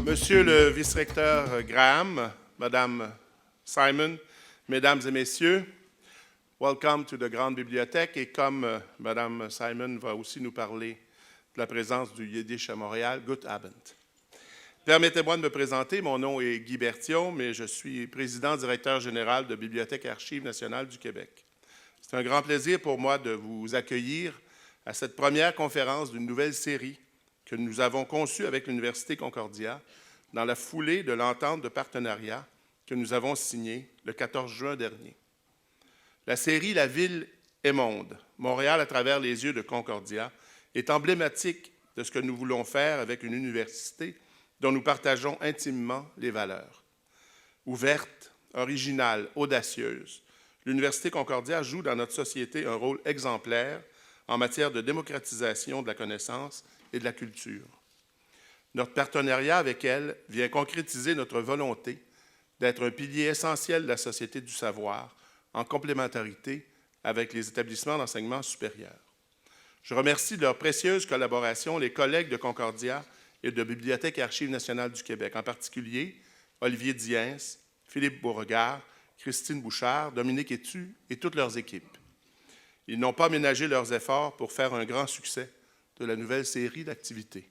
Monsieur le vice-recteur Graham, Madame Simon, Mesdames et Messieurs, welcome to the Grande Bibliothèque. Et comme Madame Simon va aussi nous parler de la présence du Yiddish à Montréal, Gut Abend. Permettez-moi de me présenter. Mon nom est Guy Berthiaume et je suis président-directeur général de Bibliothèque et Archives nationales du Québec. C'est un grand plaisir pour moi de vous accueillir à cette première conférence d'une nouvelle série que nous avons conçue avec l'Université Concordia dans la foulée de l'entente de partenariat que nous avons signée le 14 juin dernier. La série « La ville et monde, Montréal à travers les yeux de Concordia » est emblématique de ce que nous voulons faire avec une université dont nous partageons intimement les valeurs. Ouverte, originale, audacieuse, l'Université Concordia joue dans notre société un rôle exemplaire en matière de démocratisation de la connaissance et de la culture. Notre partenariat avec elle vient concrétiser notre volonté d'être un pilier essentiel de la société du savoir en complémentarité avec les établissements d'enseignement supérieur. Je remercie de leur précieuse collaboration les collègues de Concordia et de Bibliothèque et Archives nationales du Québec, en particulier Olivier Diens, Philippe Beauregard, Christine Bouchard, Dominique Etu et toutes leurs équipes. Ils n'ont pas ménagé leurs efforts pour faire un grand succès de la nouvelle série d'activités.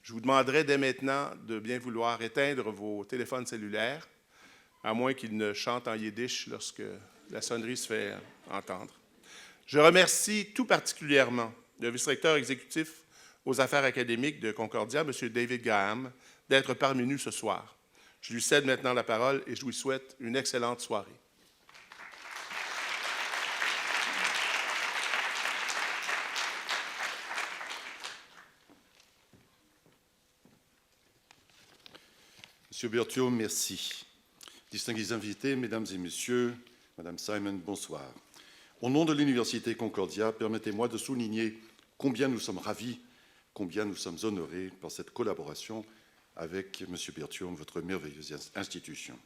Je vous demanderai dès maintenant de bien vouloir éteindre vos téléphones cellulaires, à moins qu'ils ne chantent en yiddish lorsque la sonnerie se fait entendre. Je remercie tout particulièrement le vice-recteur exécutif aux affaires académiques de Concordia, M. David Graham, d'être parmi nous ce soir. Je lui cède maintenant la parole et je lui souhaite une excellente soirée. Monsieur Berthiaume, merci. Distingués invités, Mesdames et Messieurs, Madame Simon, bonsoir. Au nom de l'Université Concordia, permettez-moi de souligner combien nous sommes ravis, combien nous sommes honorés par cette collaboration avec Monsieur Berthiaume, votre merveilleuse institution.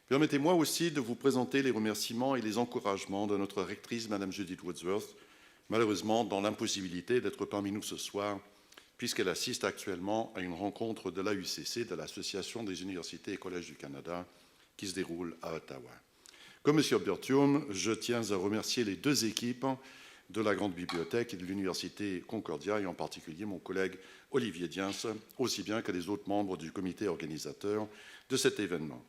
Permettez-moi aussi de vous présenter les remerciements et les encouragements de notre rectrice, Madame Judith Woodsworth, malheureusement dans l'impossibilité d'être parmi nous ce soir, puisqu'elle assiste actuellement à une rencontre de l'AUCC, de l'Association des universités et collèges du Canada, qui se déroule à Ottawa. Comme M. Berthiaume, je tiens à remercier les deux équipes de la Grande Bibliothèque et de l'Université Concordia, et en particulier mon collègue Olivier Diens, aussi bien que les autres membres du comité organisateur de cet événement.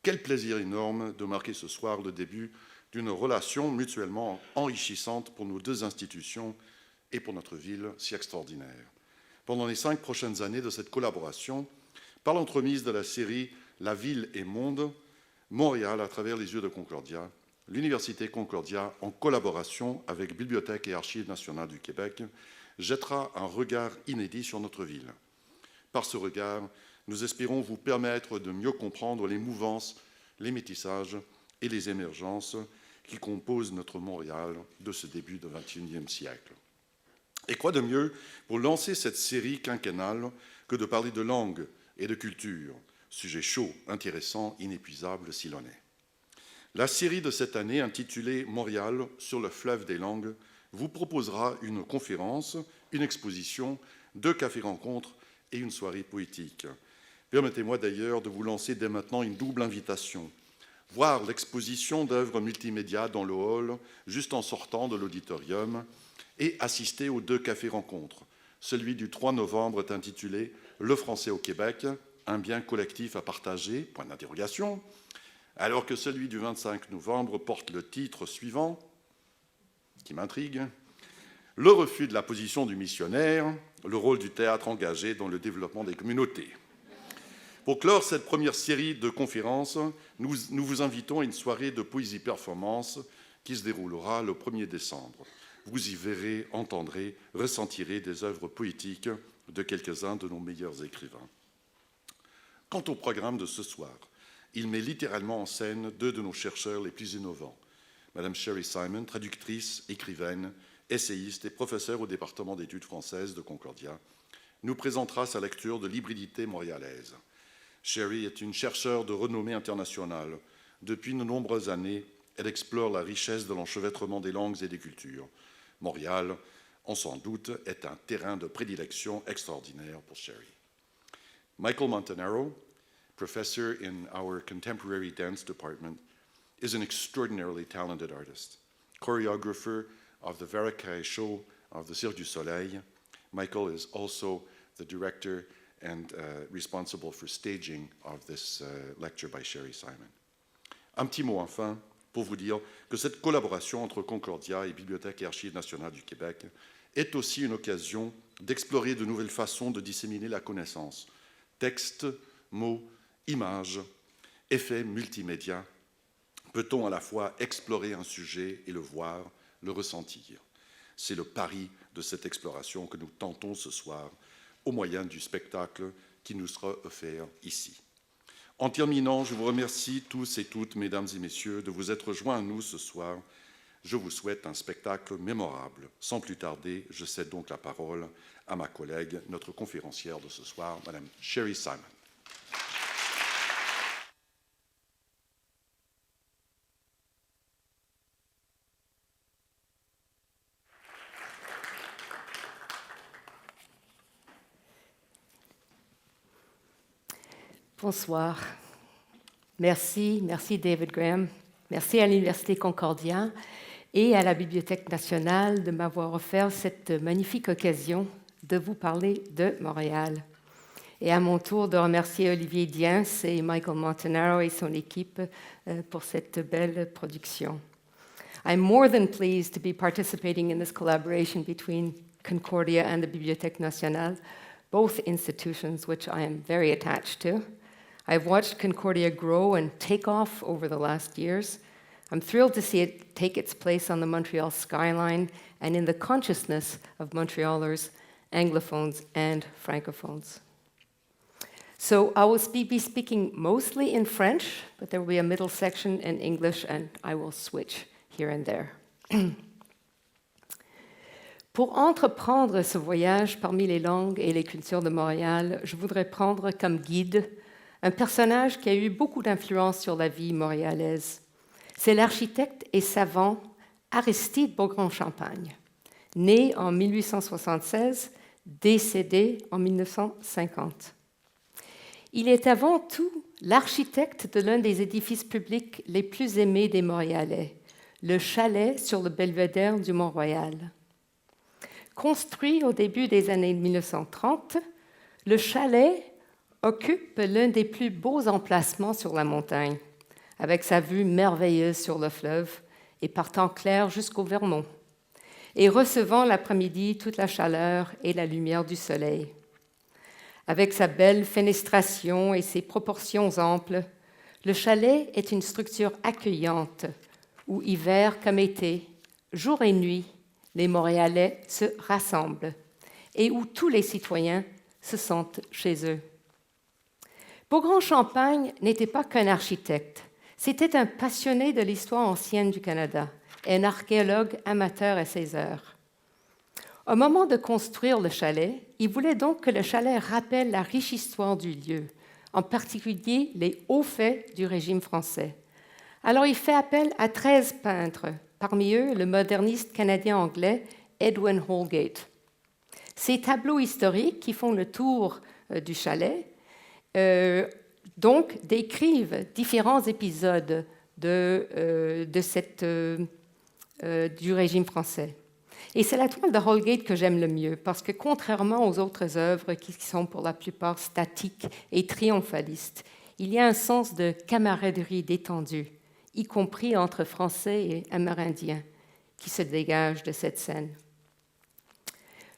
Quel plaisir énorme de marquer ce soir le début d'une relation mutuellement enrichissante pour nos deux institutions et pour notre ville si extraordinaire. Pendant les 5 prochaines années de cette collaboration, par l'entremise de la série « La ville et monde, Montréal à travers les yeux de Concordia », l'Université Concordia, en collaboration avec Bibliothèque et Archives nationales du Québec, jettera un regard inédit sur notre ville. Par ce regard, nous espérons vous permettre de mieux comprendre les mouvances, les métissages et les émergences qui composent notre Montréal de ce début du XXIe siècle. Et quoi de mieux pour lancer cette série quinquennale que de parler de langue et de culture, sujet chaud, intéressant, inépuisable s'il en est. La série de cette année, intitulée « Montréal sur le fleuve des langues », vous proposera une conférence, une exposition, 2 cafés-rencontres et une soirée poétique. Permettez-moi d'ailleurs de vous lancer dès maintenant une double invitation. Voir l'exposition d'œuvres multimédia dans le hall, juste en sortant de l'auditorium, et assister aux 2 cafés-rencontres. Celui du 3 novembre est intitulé « Le français au Québec, un bien collectif à partager », point d'interrogation, alors que celui du 25 novembre porte le titre suivant, qui m'intrigue, « Le refus de la position du missionnaire, le rôle du théâtre engagé dans le développement des communautés ». Pour clore cette première série de conférences, nous vous invitons à une soirée de poésie-performance qui se déroulera le 1er décembre. Vous y verrez, entendrez, ressentirez des œuvres poétiques de quelques-uns de nos meilleurs écrivains. Quant au programme de ce soir, il met littéralement en scène 2 de nos chercheurs les plus innovants. Madame Sherry Simon, traductrice, écrivaine, essayiste et professeure au département d'études françaises de Concordia, nous présentera sa lecture de l'hybridité montréalaise. Sherry est une chercheure de renommée internationale. Depuis de nombreuses années, elle explore la richesse de l'enchevêtrement des langues et des cultures. Montréal, on s'en doute, est un terrain de prédilection extraordinaire pour Sherry. Michael Montanaro, professor in our contemporary dance department, is an extraordinarily talented artist. Choreographer of the Veracay show of the Cirque du Soleil, Michael is also the director and responsible for staging of this lecture by Sherry Simon. Un petit mot enfin pour vous dire que cette collaboration entre Concordia et Bibliothèque et Archives nationales du Québec est aussi une occasion d'explorer de nouvelles façons de disséminer la connaissance. Textes, mots, images, effets multimédia. Peut-on à la fois explorer un sujet et le voir, le ressentir? C'est le pari de cette exploration que nous tentons ce soir au moyen du spectacle qui nous sera offert ici. En terminant, je vous remercie tous et toutes, mesdames et messieurs, de vous être joints à nous ce soir. Je vous souhaite un spectacle mémorable. Sans plus tarder, je cède donc la parole à ma collègue, notre conférencière de ce soir, Madame Sherry Simon. Bonsoir. Merci David Graham. Merci à l'Université Concordia et à la Bibliothèque nationale de m'avoir offert cette magnifique occasion de vous parler de Montréal. Et à mon tour de remercier Olivier Diens et Michael Montanaro et son équipe pour cette belle production. I'm more than pleased to be participating in this collaboration between Concordia and the Bibliothèque nationale, both institutions which I am very attached to. I've watched Concordia grow and take off over the last years. I'm thrilled to see it take its place on the Montreal skyline and in the consciousness of Montrealers, Anglophones and Francophones. So I will be speaking mostly in French, but there will be a middle section in English and I will switch here and there. Pour entreprendre ce voyage parmi les langues et les cultures de Montréal, je voudrais prendre comme guide un personnage qui a eu beaucoup d'influence sur la vie montréalaise. C'est l'architecte et savant Aristide Beaugrand-Champagne, né en 1876, décédé en 1950. Il est avant tout l'architecte de l'un des édifices publics les plus aimés des Montréalais, le chalet sur le belvédère du Mont-Royal. Construit au début des années 1930, le chalet occupe l'un des plus beaux emplacements sur la montagne, avec sa vue merveilleuse sur le fleuve et partant clair jusqu'au Vermont, et recevant l'après-midi toute la chaleur et la lumière du soleil. Avec sa belle fenestration et ses proportions amples, le chalet est une structure accueillante où, hiver comme été, jour et nuit, les Montréalais se rassemblent et où tous les citoyens se sentent chez eux. Beaugrand-Champagne n'était pas qu'un architecte, c'était un passionné de l'histoire ancienne du Canada et un archéologue amateur à ses heures. Au moment de construire le chalet, il voulait donc que le chalet rappelle la riche histoire du lieu, en particulier les hauts faits du régime français. Alors il fait appel à 13 peintres, parmi eux le moderniste canadien-anglais Edwin Holgate. Ces tableaux historiques qui font le tour du chalet donc décrivent différents épisodes du régime français. Et c'est la toile de Holgate que j'aime le mieux, parce que contrairement aux autres œuvres qui sont pour la plupart statiques et triomphalistes, il y a un sens de camaraderie détendue, y compris entre Français et Amérindiens, qui se dégage de cette scène.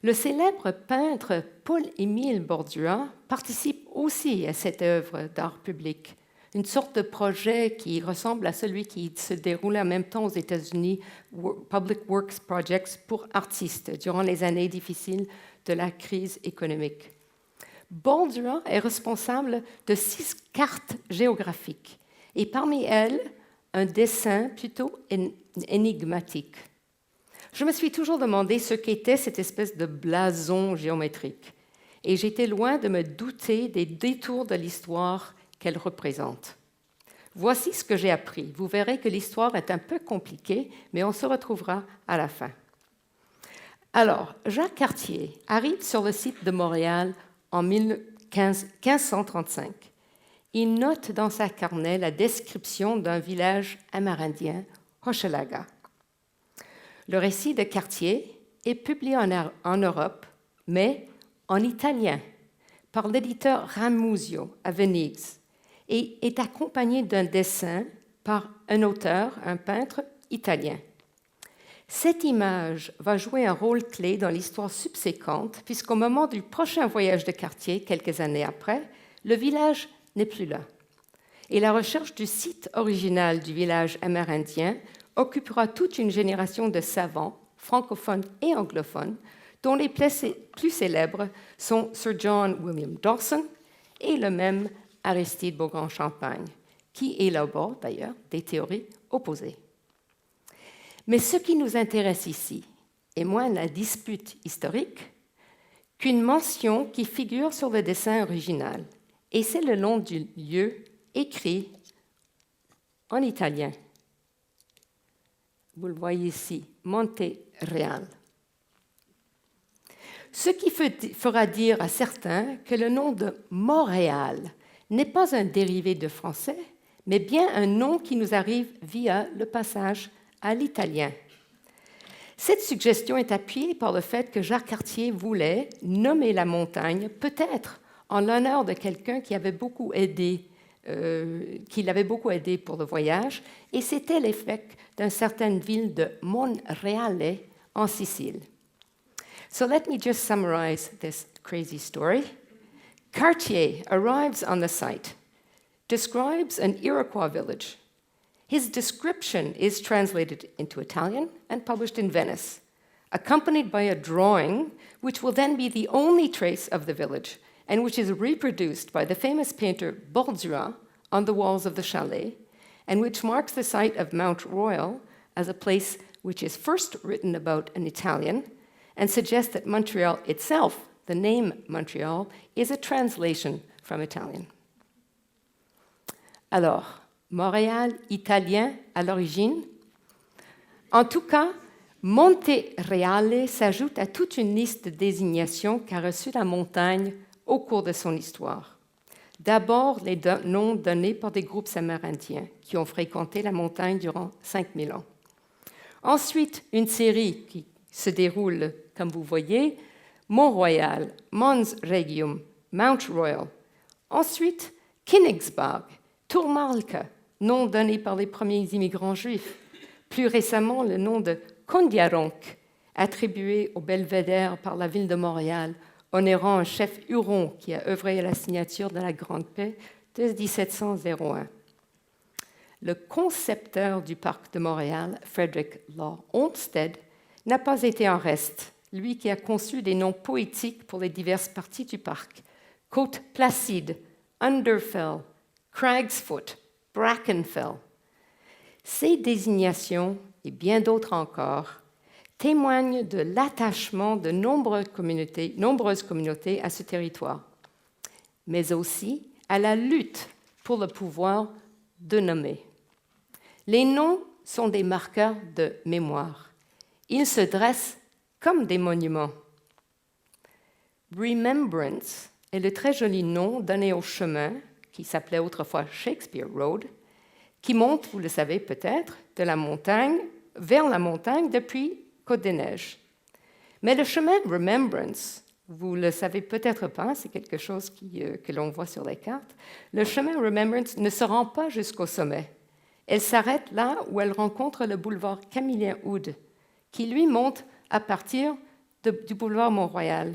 Le célèbre peintre Paul-Émile Bordua participe aussi à cette œuvre d'art public, une sorte de projet qui ressemble à celui qui se déroulait en même temps aux États-Unis, Public Works Projects pour artistes, durant les années difficiles de la crise économique. Bordua est responsable de 6 cartes géographiques, et parmi elles, un dessin plutôt énigmatique. Je me suis toujours demandé ce qu'était cette espèce de blason géométrique, et j'étais loin de me douter des détours de l'histoire qu'elle représente. Voici ce que j'ai appris. Vous verrez que l'histoire est un peu compliquée, mais on se retrouvera à la fin. Alors, Jacques Cartier arrive sur le site de Montréal en 1535. Il note dans sa carnet la description d'un village amérindien, Hochelaga. Le récit de Cartier est publié en Europe, mais en italien, par l'éditeur Ramusio à Venise, et est accompagné d'un dessin par un auteur, un peintre italien. Cette image va jouer un rôle clé dans l'histoire subséquente, puisqu'au moment du prochain voyage de Cartier, quelques années après, le village n'est plus là. Et la recherche du site original du village amérindien occupera toute une génération de savants, francophones et anglophones, dont les plus célèbres sont Sir John William Dawson et le même Aristide Beaugrand-Champagne, qui élabore d'ailleurs des théories opposées. Mais ce qui nous intéresse ici est moins la dispute historique qu'une mention qui figure sur le dessin original, et c'est le nom du lieu écrit en italien. Vous le voyez ici, Monte Real. Ce qui fera dire à certains que le nom de Montréal n'est pas un dérivé de français, mais bien un nom qui nous arrive via le passage à l'italien. Cette suggestion est appuyée par le fait que Jacques Cartier voulait nommer la montagne peut-être en l'honneur de quelqu'un qui l'avait beaucoup aidé pour le voyage, et c'était l'évêque d'une certaine ville de Monreale en Sicile. So let me just summarize this crazy story. Cartier arrives on the site, describes an Iroquois village. His description is translated into Italian and published in Venice, accompanied by a drawing which will then be the only trace of the village and which is reproduced by the famous painter Bordura on the walls of the chalet, and which marks the site of Mount Royal as a place which is first written about in Italian and suggests that Montreal itself, the name Montreal, is a translation from Italian. Alors, Montréal italien à l'origine? En tout cas, Monte Reale s'ajoute à toute une liste de désignations qu'a reçue la montagne au cours de son histoire. D'abord, les noms donnés par des groupes amérindiens qui ont fréquenté la montagne durant 5000 ans. Ensuite, une série qui se déroule, comme vous voyez, Mont-Royal, Mons Regium, Mount Royal. Ensuite, Königsberg, Tourmalke, nom donné par les premiers immigrants juifs. Plus récemment, le nom de Kondiaronk, attribué au belvédère par la ville de Montréal, honorant un chef huron qui a œuvré à la signature de la Grande Paix de 1701. Le concepteur du parc de Montréal, Frederick Law Olmsted, n'a pas été en reste, lui qui a conçu des noms poétiques pour les diverses parties du parc. Côte Placide, Underfell, Cragsfoot, Brackenfell. Ces désignations, et bien d'autres encore, témoignent de l'attachement de nombreuses communautés à ce territoire, mais aussi à la lutte pour le pouvoir de nommer. Les noms sont des marqueurs de mémoire. Ils se dressent comme des monuments. Remembrance est le très joli nom donné au chemin, qui s'appelait autrefois Shakespeare Road, qui monte, vous le savez peut-être, de la montagne vers la montagne depuis Côte-des-Neiges. Mais le chemin Remembrance, vous ne le savez peut-être pas, c'est quelque chose que l'on voit sur les cartes, le chemin Remembrance ne se rend pas jusqu'au sommet. Elle s'arrête là où elle rencontre le boulevard Camillien-Houde, qui lui monte à partir du boulevard Mont-Royal.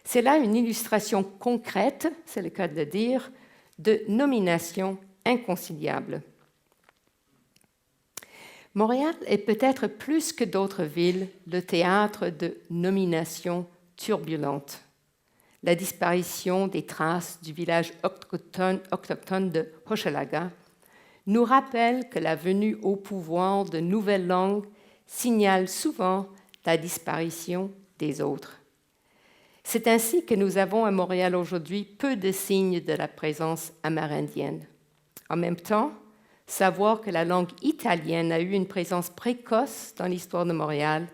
C'est là une illustration concrète, c'est le cas de le dire, de nomination inconciliable. Montréal est peut-être plus que d'autres villes le théâtre de nominations turbulentes. La disparition des traces du village autochtone de Hochelaga nous rappelle que la venue au pouvoir de nouvelles langues signale souvent la disparition des autres. C'est ainsi que nous avons à Montréal aujourd'hui peu de signes de la présence amérindienne. En même temps, savoir que la langue italienne a eu une présence précoce dans l'histoire de Montréal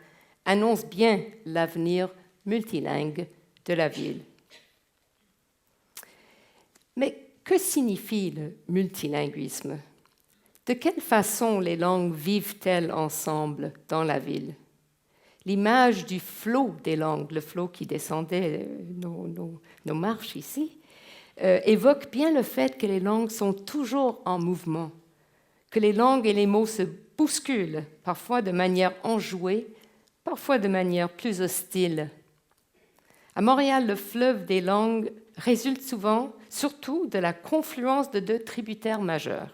annonce bien l'avenir multilingue de la ville. Mais que signifie le multilinguisme? De quelle façon les langues vivent-elles ensemble dans la ville? L'image du flot des langues, le flot qui descendait nos marches ici, évoque bien le fait que les langues sont toujours en mouvement, que les langues et les mots se bousculent, parfois de manière enjouée, parfois de manière plus hostile. À Montréal, le fleuve des langues résulte souvent, surtout, de la confluence de deux tributaires majeurs,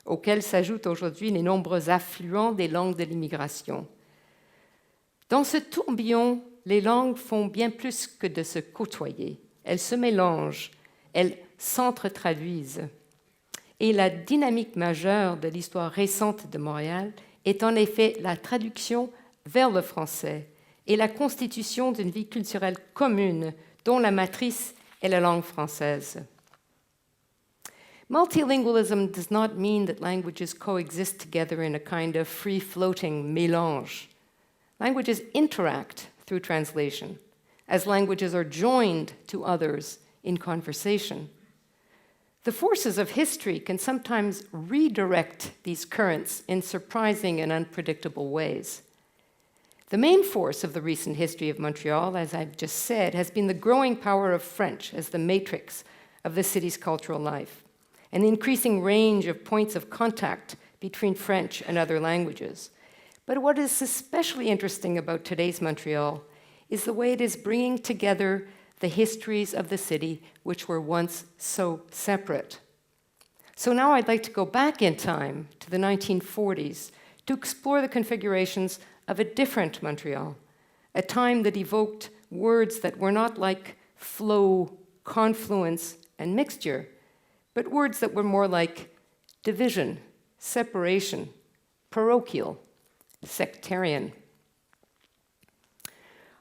auxquels s'ajoutent aujourd'hui les nombreux affluents des langues de l'immigration. Dans ce tourbillon, les langues font bien plus que de se côtoyer. Elles se mélangent, elles s'entretraduisent. Et la dynamique majeure de l'histoire récente de Montréal est en effet la traduction vers le français et la constitution d'une vie culturelle commune dont la matrice est la langue française. Multilingualism does not mean that languages coexist together in a kind of free-floating mélange. Languages interact through translation, as languages are joined to others in conversation. The forces of history can sometimes redirect these currents in surprising and unpredictable ways. The main force of the recent history of Montreal, as I've just said, has been the growing power of French as the matrix of the city's cultural life, and the increasing range of points of contact between French and other languages. But what is especially interesting about today's Montreal is the way it is bringing together the histories of the city which were once so separate. So now I'd like to go back in time to the 1940s to explore the configurations of a different Montreal, a time that evoked words that were not like flow, confluence, and mixture, but words that were more like division, separation, parochial, sectarian.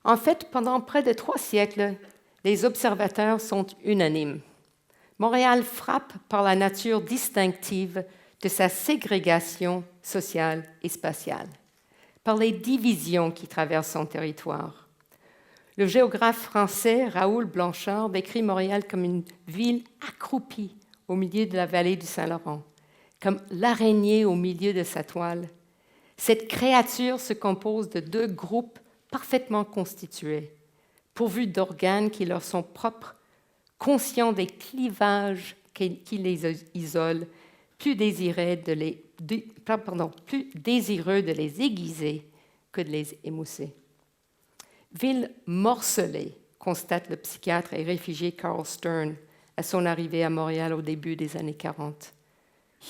En fait, pendant près de 3 siècles, les observateurs sont unanimes. Montréal frappe par la nature distinctive de sa ségrégation sociale et spatiale, par les divisions qui traversent son territoire. Le géographe français Raoul Blanchard décrit Montréal comme une ville accroupie au milieu de la vallée du Saint-Laurent, comme l'araignée au milieu de sa toile. Cette créature se compose de 2 groupes parfaitement constitués, pourvus d'organes qui leur sont propres, conscients des clivages qui les isolent, plus désireux de les aiguiser que de les émousser. Ville morcelée, constate le psychiatre et réfugié Carl Stern à son arrivée à Montréal au début des années 40.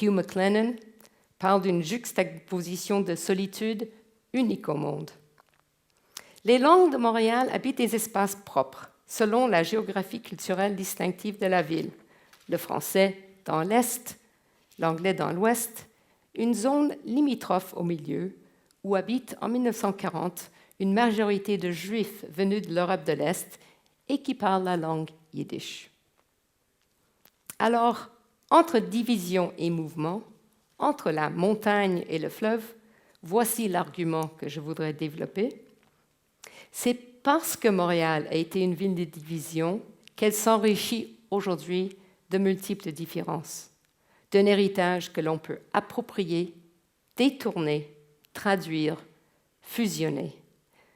Hugh McLennan parle d'une juxtaposition de solitude unique au monde. Les langues de Montréal habitent des espaces propres, selon la géographie culturelle distinctive de la ville. Le français dans l'est, l'anglais dans l'ouest, une zone limitrophe au milieu, où habite en 1940 une majorité de Juifs venus de l'Europe de l'Est et qui parlent la langue yiddish. Alors, entre division et mouvement, entre la montagne et le fleuve, voici l'argument que je voudrais développer. C'est parce que Montréal a été une ville de division qu'elle s'enrichit aujourd'hui de multiples différences, d'un héritage que l'on peut approprier, détourner, traduire, fusionner.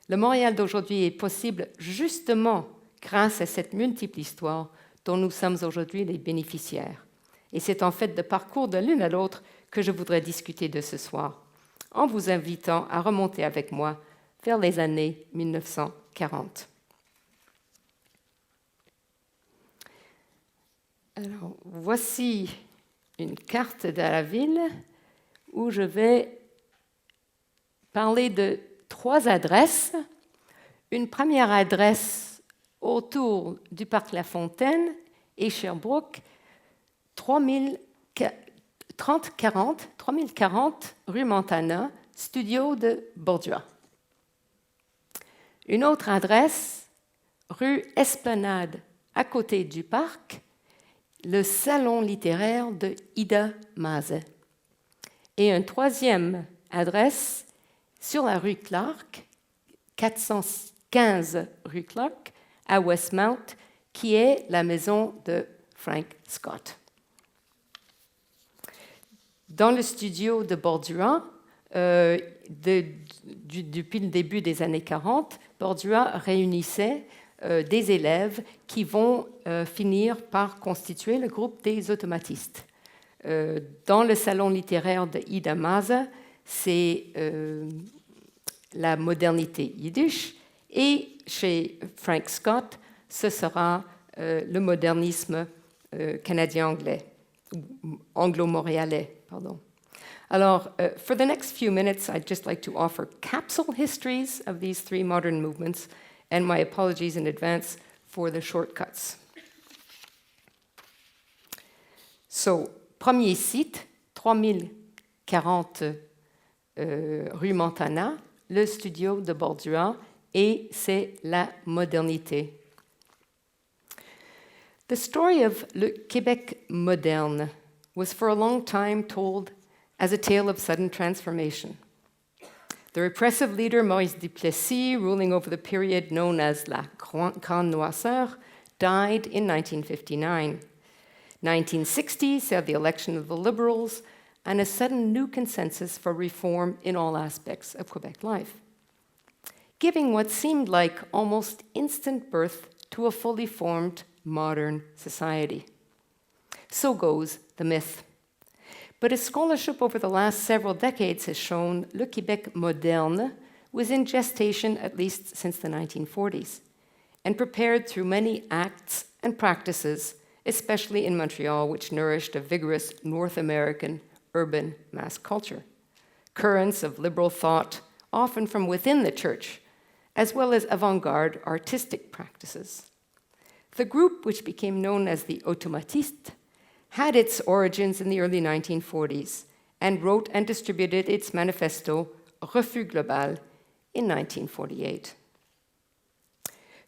Le Montréal d'aujourd'hui est possible justement grâce à cette multiple histoire dont nous sommes aujourd'hui les bénéficiaires. Et c'est en fait de parcours de l'une à l'autre que je voudrais discuter de ce soir, en vous invitant à remonter avec moi vers les années 1940. Alors, voici une carte de la ville où je vais parler de 3 adresses. Une première adresse autour du parc La Fontaine et Sherbrooke, 3040 rue Montana, studio de Borduas. Une autre adresse, rue Esplanade, à côté du parc, le salon littéraire de Ida Maze. Et une troisième adresse, sur la rue Clark, 415 rue Clark, à Westmount, qui est la maison de Frank Scott. Dans le studio de Bordua, depuis le début des années 40, Bordua réunissait des élèves qui vont finir par constituer le groupe des automatistes. Dans le salon littéraire de Ida Maza, c'est la modernité yiddish, et chez Frank Scott, ce sera le modernisme canadien-anglais, anglo-montréalais, pardon. Alors, for the next few minutes, I'd just like to offer capsule histories of these three modern movements, and my apologies in advance for the shortcuts. So, premier site, 3040 rue Montana, le studio de Bordua, et c'est la modernité. The story of le Québec moderne was for a long time told as a tale of sudden transformation. The repressive leader Maurice Duplessis, ruling over the period known as la Grande Noirceur, died in 1959. 1960 saw the election of the Liberals and a sudden new consensus for reform in all aspects of Quebec life, giving what seemed like almost instant birth to a fully formed modern society. So goes the myth. But as scholarship over the last several decades has shown, le Québec moderne was in gestation at least since the 1940s, and prepared through many acts and practices, especially in Montreal, which nourished a vigorous North American urban mass culture. Currents of liberal thought, often from within the church, as well as avant-garde artistic practices. The group, which became known as the Automatistes, had its origins in the early 1940s and wrote and distributed its manifesto, Refus Global, in 1948.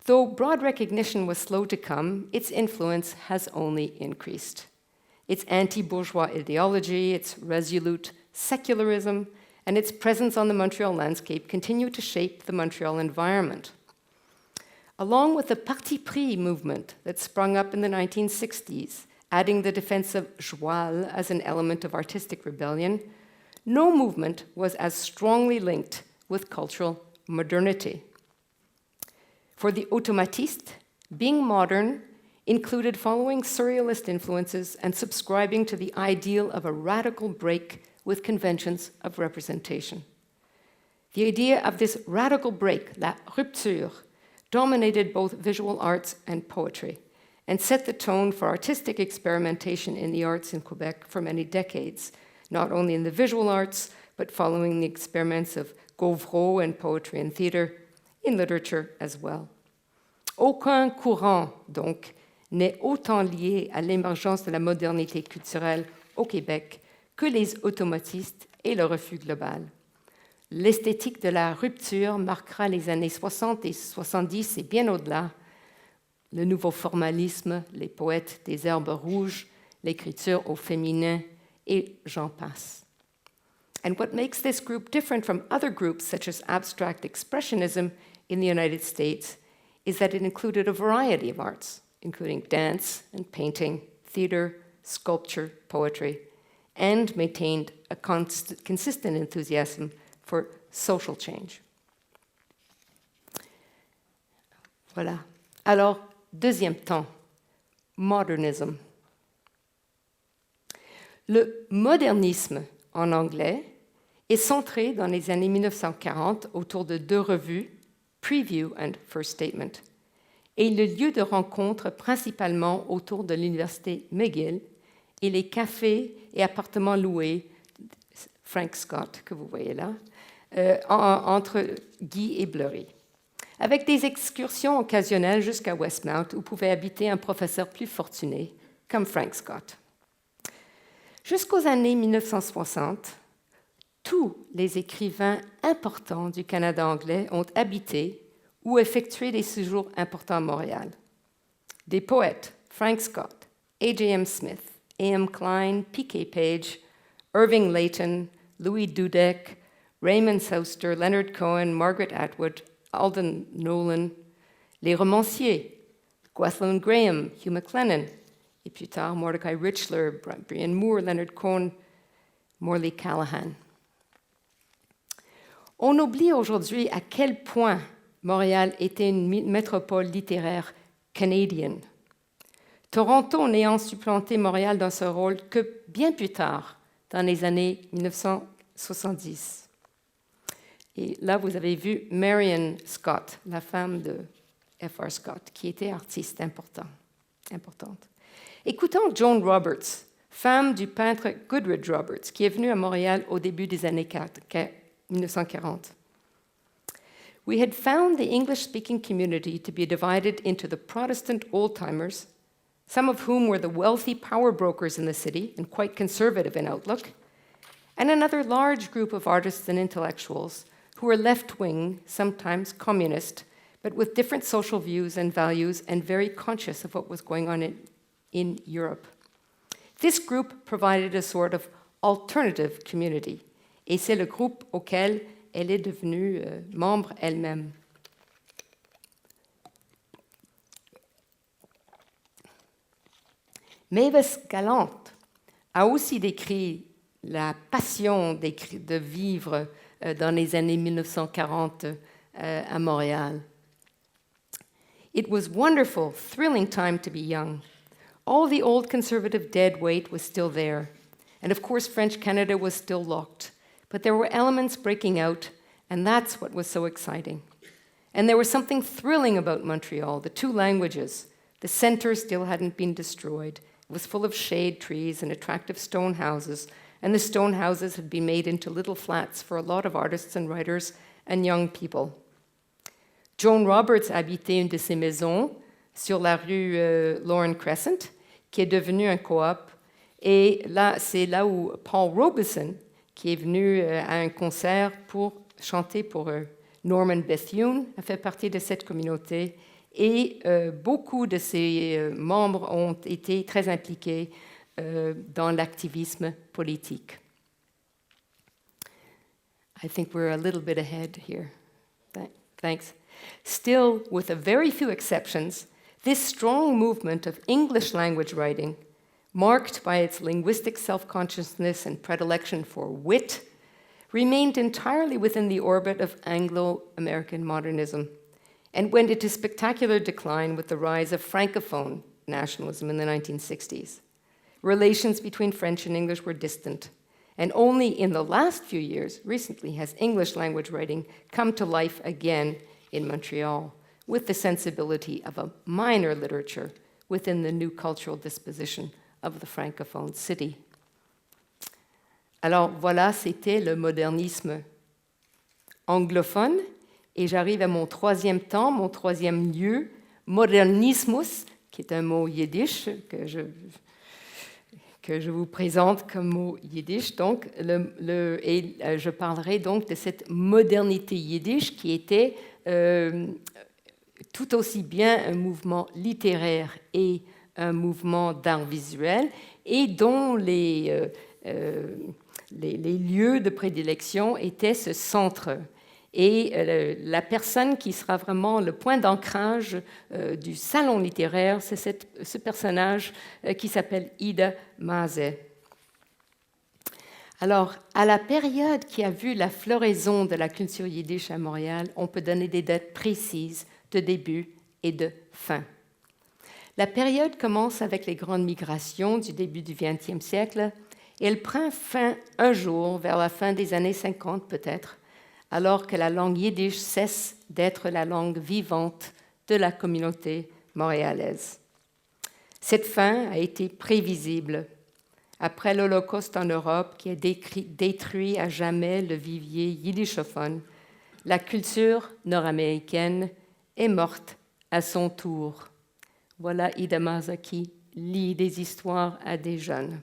Though broad recognition was slow to come, its influence has only increased. Its anti-bourgeois ideology, its resolute secularism, and its presence on the Montreal landscape continue to shape the Montreal environment. Along with the Parti Pris movement that sprung up in the 1960s, adding the defense of joual as an element of artistic rebellion, no movement was as strongly linked with cultural modernity. For the Automatistes, being modern included following surrealist influences and subscribing to the ideal of a radical break with conventions of representation. The idea of this radical break, la rupture, dominated both visual arts and poetry, and set the tone for artistic experimentation in the arts in Quebec for many decades, not only in the visual arts, but following the experiments of Gauvreau in poetry and theater, in literature as well. Aucun courant, donc, n'est autant lié à l'émergence de la modernité culturelle au Québec que les automatistes et le refus global. L'esthétique de la rupture marquera les années 60 et 70 et bien au-delà. Le nouveau formalisme, les poètes des herbes rouges, l'écriture au féminin, et j'en passe. And what makes this group different from other groups, such as abstract expressionism in the United States, is that it included a variety of arts, including dance and painting, theater, sculpture, poetry, and maintained a consistent enthusiasm for social change. Voilà. Alors, deuxième temps, modernism. Le modernisme en anglais est centré dans les années 1940 autour de deux revues, Preview and First Statement, et le lieu de rencontre principalement autour de l'université McGill et les cafés et appartements loués, Frank Scott, que vous voyez là, entre Guy et Bleury, avec des excursions occasionnelles jusqu'à Westmount où pouvait habiter un professeur plus fortuné, comme Frank Scott. Jusqu'aux années 1960, tous les écrivains importants du Canada anglais ont habité ou effectué des séjours importants à Montréal. Des poètes, Frank Scott, A.J.M. Smith, A.M. Klein, P.K. Page, Irving Layton, Louis Dudek, Raymond Souster, Leonard Cohen, Margaret Atwood, Alden Nolan, les romanciers, Gwethlyn Graham, Hugh MacLennan, et plus tard Mordecai Richler, Brian Moore, Leonard Cohen, Morley Callahan. On oublie aujourd'hui à quel point Montréal était une métropole littéraire canadienne. Toronto n'ayant supplanté Montréal dans ce rôle que bien plus tard, dans les années 1970. Et là, vous avez vu Marion Scott, la femme de F.R. Scott, qui était artiste importante. Écoutons Joan Roberts, femme du peintre Goodrich Roberts, qui est venue à Montréal au début des années 1940. We had found the English-speaking community to be divided into the Protestant old-timers, some of whom were the wealthy power brokers in the city and quite conservative in outlook, and another large group of artists and intellectuals who were left-wing, sometimes communist, but with different social views and values and very conscious of what was going on in Europe. This group provided a sort of alternative community, et c'est le groupe auquel elle est devenue membre elle-même. Mavis Gallant a aussi décrit la passion de vivre dans les années 1940 à Montréal. It was wonderful, thrilling time to be young. All the old conservative dead weight was still there. And of course, French Canada was still locked. But there were elements breaking out, and that's what was so exciting. And there was something thrilling about Montreal, the two languages. The center still hadn't been destroyed. It was full of shade trees and attractive stone houses, and the stone houses had been made into little flats for a lot of artists and writers and young people. Joan Roberts habitait une de ces maisons sur la rue Lorne Crescent, qui est devenue un coop. Et là, c'est là où Paul Robeson, qui est venu à un concert pour chanter pour Norman Bethune, a fait partie de cette communauté. Et beaucoup de ses membres ont été très impliqués dans l'activisme politique. I think we're a little bit ahead here. Thanks. Still, with a very few exceptions, this strong movement of English language writing, marked by its linguistic self-consciousness and predilection for wit, remained entirely within the orbit of Anglo-American modernism, and went into spectacular decline with the rise of Francophone nationalism in the 1960s. Relations between French and English were distant, and only in the last few years, recently, has English language writing come to life again in Montreal, with the sensibility of a minor literature within the new cultural disposition of the Francophone city. Alors voilà, c'était le modernisme anglophone, et j'arrive à mon troisième temps, mon troisième lieu, modernismus, qui est un mot yiddish que je vous présente comme mot yiddish. Donc, je parlerai donc de cette modernité yiddish qui était tout aussi bien un mouvement littéraire et un mouvement d'art visuel, et dont les lieux de prédilection étaient ce centre. Et la personne qui sera vraiment le point d'ancrage du salon littéraire, c'est ce personnage qui s'appelle Ida Maze. Alors, à la période qui a vu la floraison de la culture yiddish à Montréal, on peut donner des dates précises de début et de fin. La période commence avec les grandes migrations du début du XXe siècle, et elle prend fin un jour, vers la fin des années 50 peut-être, alors que la langue yiddish cesse d'être la langue vivante de la communauté montréalaise. Cette fin a été prévisible. Après l'Holocauste en Europe, qui a détruit à jamais le vivier yiddishophone, la culture nord-américaine est morte à son tour. Voilà Ida Maze qui lit des histoires à des jeunes.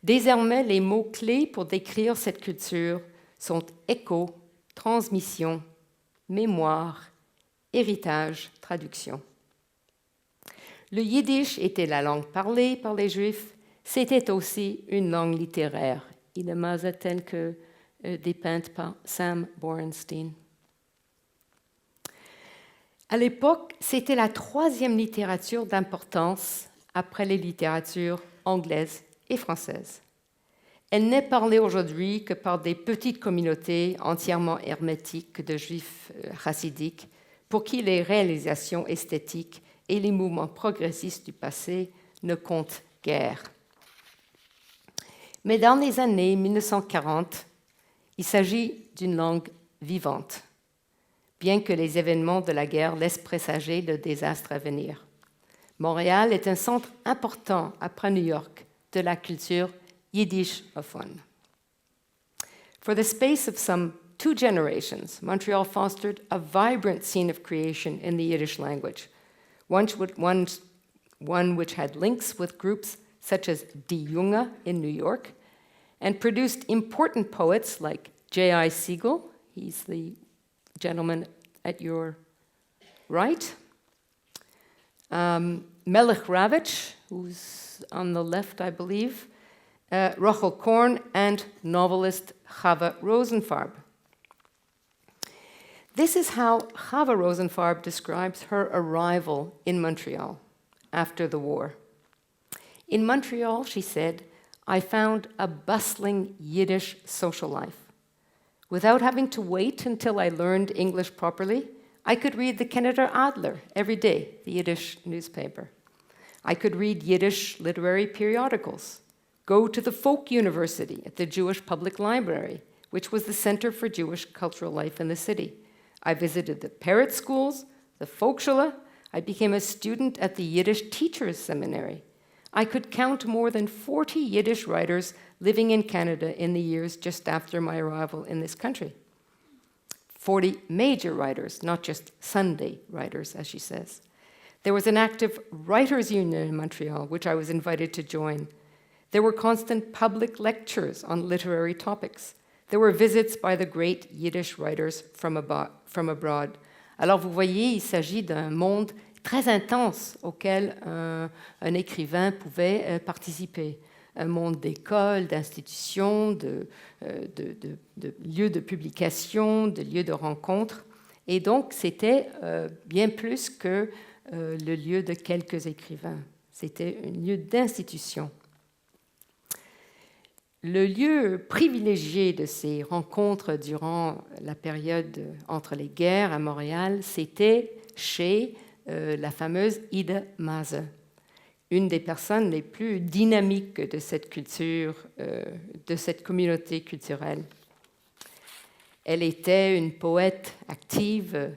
Désormais, les mots-clés pour décrire cette culture sont écho, transmission, mémoire, héritage, traduction. Le yiddish était la langue parlée par les Juifs, c'était aussi une langue littéraire, Ida Maze telle que dépeinte par Sam Borenstein. À l'époque, c'était la troisième littérature d'importance après les littératures anglaises et françaises. Elle n'est parlée aujourd'hui que par des petites communautés entièrement hermétiques de juifs chassidiques pour qui les réalisations esthétiques et les mouvements progressistes du passé ne comptent guère. Mais dans les années 1940, il s'agit d'une langue vivante, bien que les événements de la guerre laissent présager le désastre à venir. Montréal est un centre important, après New York, de la culture yiddishophone. For the space of some 2 generations, Montreal fostered a vibrant scene of creation in the Yiddish language, one which had links with groups such as Die Junge in New York, and produced important poets like J.I. Siegel, he's the gentleman at your right, Melech Ravitch, who's on the left, I believe, Rachel Korn, and novelist Chava Rosenfarb. This is how Chava Rosenfarb describes her arrival in Montreal after the war. In Montreal, she said, I found a bustling Yiddish social life. Without having to wait until I learned English properly, I could read the Kenneter Adler every day, the Yiddish newspaper. I could read Yiddish literary periodicals, go to the folk university at the Jewish Public Library, which was the center for Jewish cultural life in the city. I visited the Parrott schools, the Volksschule. I became a student at the Yiddish Teachers Seminary. I could count more than 40 Yiddish writers living in Canada in the years just after my arrival in this country. 40 major writers, not just Sunday writers, as she says. There was an active writers' union in Montreal, which I was invited to join. There were constant public lectures on literary topics. There were visits by the great Yiddish writers from abroad. Alors vous voyez, il s'agit d'un monde très intense auquel un écrivain pouvait participer. Un monde d'écoles, d'institutions, de lieux de publication, de lieux de rencontres. Et donc, c'était bien plus que le lieu de quelques écrivains. C'était un lieu d'institution. Le lieu privilégié de ces rencontres durant la période entre les guerres à Montréal, c'était chez la fameuse Ida Maase, une des personnes les plus dynamiques de cette culture, de cette communauté culturelle. Elle était une poète active.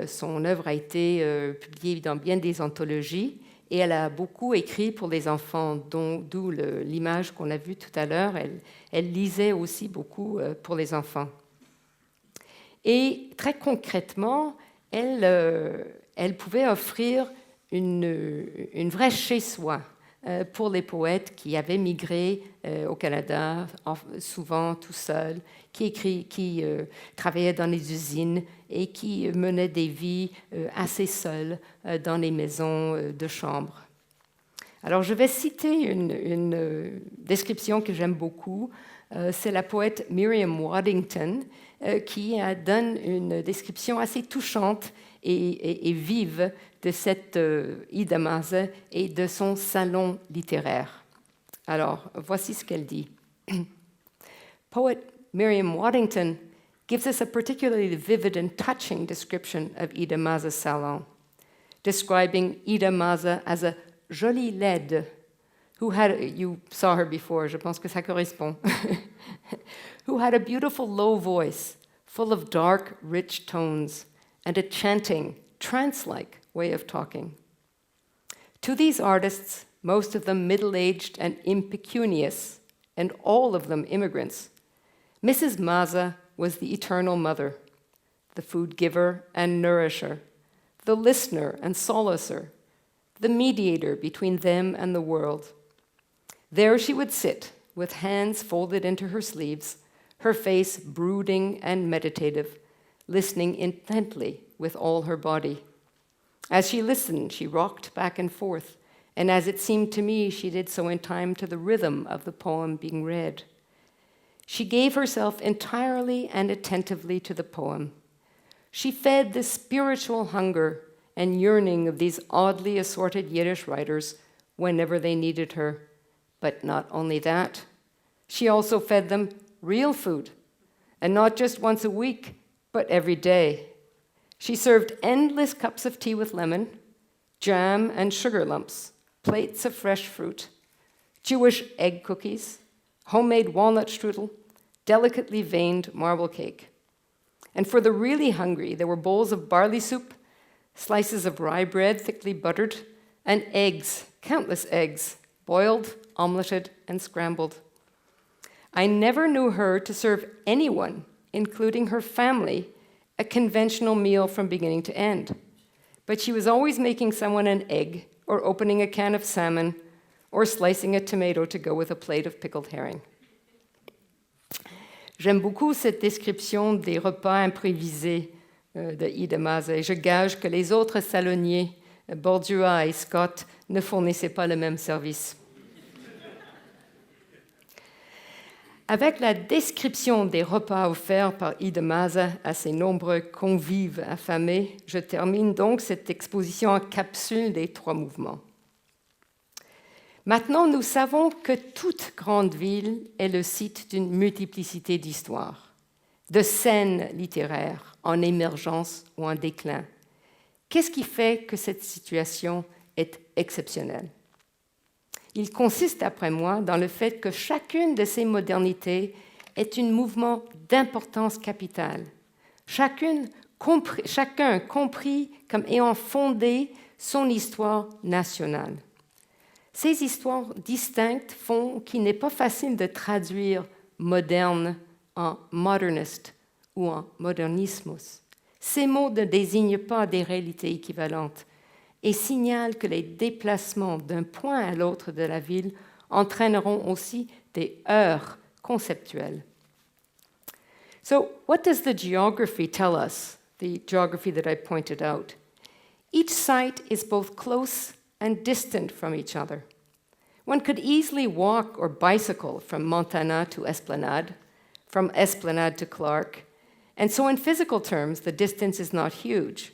Son œuvre a été publiée dans bien des anthologies et elle a beaucoup écrit pour les enfants, d'où l'image qu'on a vue tout à l'heure. Elle lisait aussi beaucoup pour les enfants. Et très concrètement, elle pouvait offrir une vraie chez-soi pour les poètes qui avaient migré au Canada, souvent tout seuls, qui travaillaient dans les usines et qui menaient des vies assez seules dans les maisons de chambre. Alors je vais citer une description que j'aime beaucoup. C'est la poète Miriam Waddington qui donne une description assez touchante et vive de cette Ida Maase et de son salon littéraire. Alors, voici ce qu'elle dit. Poet Miriam Waddington gives us a particularly vivid and touching description of Ida Maase's salon, describing Ida Maase as a jolie laide who had, you saw her before, je pense que ça correspond, who had a beautiful low voice, full of dark, rich tones, and a chanting, trance-like way of talking. To these artists, most of them middle-aged and impecunious, and all of them immigrants, Mrs. Maase was the eternal mother, the food giver and nourisher, the listener and solacer, the mediator between them and the world. There she would sit, with hands folded into her sleeves, her face brooding and meditative, listening intently with all her body. As she listened, she rocked back and forth, and as it seemed to me, she did so in time to the rhythm of the poem being read. She gave herself entirely and attentively to the poem. She fed the spiritual hunger and yearning of these oddly assorted Yiddish writers whenever they needed her. But not only that, she also fed them real food, and not just once a week, but every day. She served endless cups of tea with lemon, jam and sugar lumps, plates of fresh fruit, Jewish egg cookies, homemade walnut strudel, delicately veined marble cake. And for the really hungry, there were bowls of barley soup, slices of rye bread thickly buttered, and eggs, countless eggs, boiled, omeletted, and scrambled. I never knew her to serve anyone, including her family, a conventional meal from beginning to end. But she was always making someone an egg, or opening a can of salmon, or slicing a tomato to go with a plate of pickled herring. J'aime beaucoup cette description des repas improvisés de Ida Maza, et je gage que les autres saloniers, Bordua et Scott, ne fournissaient pas le même service. Avec la description des repas offerts par Ida Maza à ses nombreux convives affamés, je termine donc cette exposition en capsule des 3 mouvements. Maintenant, nous savons que toute grande ville est le site d'une multiplicité d'histoires, de scènes littéraires en émergence ou en déclin. Qu'est-ce qui fait que cette situation est exceptionnelle? Il consiste, d'après moi, dans le fait que chacune de ces modernités est un mouvement d'importance capitale, chacun compris comme ayant fondé son histoire nationale. Ces histoires distinctes font qu'il n'est pas facile de traduire moderne en modernist ou en modernismus. Ces mots ne désignent pas des réalités équivalentes et signalent que les déplacements d'un point à l'autre de la ville entraîneront aussi des heurts conceptuels. So, what does the geography tell us, the geography that I pointed out? Each site is both close and distant from each other. One could easily walk or bicycle from Montana to Esplanade, from Esplanade to Clark, and so in physical terms, the distance is not huge.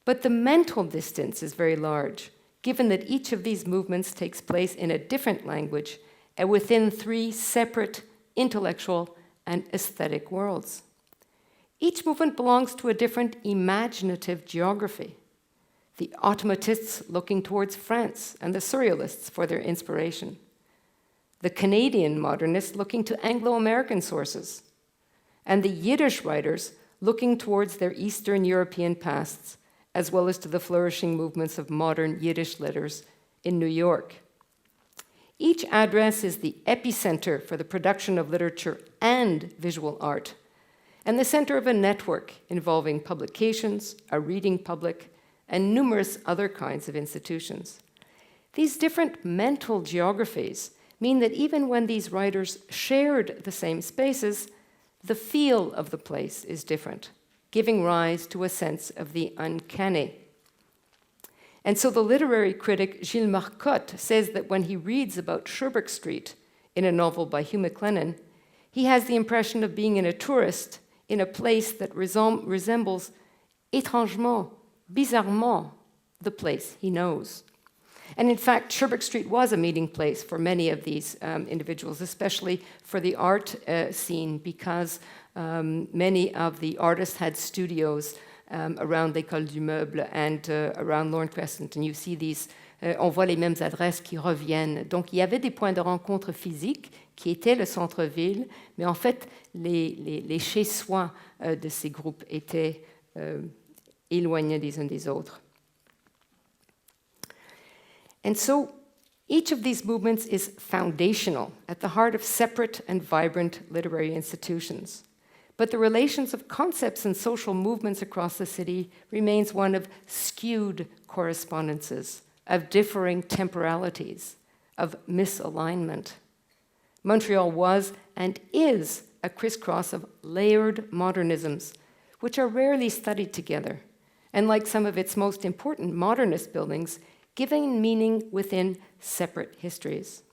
But the mental distance is very large, given that each of these movements takes place in a different language and within 3 separate intellectual and aesthetic worlds. Each movement belongs to a different imaginative geography. The automatists looking towards France and the surrealists for their inspiration. The Canadian modernists looking to Anglo-American sources. And the Yiddish writers looking towards their Eastern European pasts, as well as to the flourishing movements of modern Yiddish letters in New York. Each address is the epicenter for the production of literature and visual art, and the center of a network involving publications, a reading public, and numerous other kinds of institutions. These different mental geographies mean that even when these writers shared the same spaces, the feel of the place is different, giving rise to a sense of the uncanny. And so the literary critic Gilles Marcotte says that when he reads about Sherbrooke Street in a novel by Hugh MacLennan, he has the impression of being a tourist in a place that resembles étrangement, bizarrement, the place he knows. And in fact, Sherbrooke Street was a meeting place for many of these individuals, especially for the art scene, because many of the artists had studios around l'École du Meuble and around Lorne Crescent. And you see these, on voit les mêmes adresses qui reviennent. Donc il y avait des points de rencontre physiques qui étaient le centre-ville, mais en fait, les chez-soi de ces groupes étaient éloignés les uns des autres. And so each of these movements is foundational, at the heart of separate and vibrant literary institutions. But the relations of concepts and social movements across the city remains one of skewed correspondences, of differing temporalities, of misalignment. Montreal was and is a crisscross of layered modernisms, which are rarely studied together, and like some of its most important modernist buildings, giving meaning within separate histories.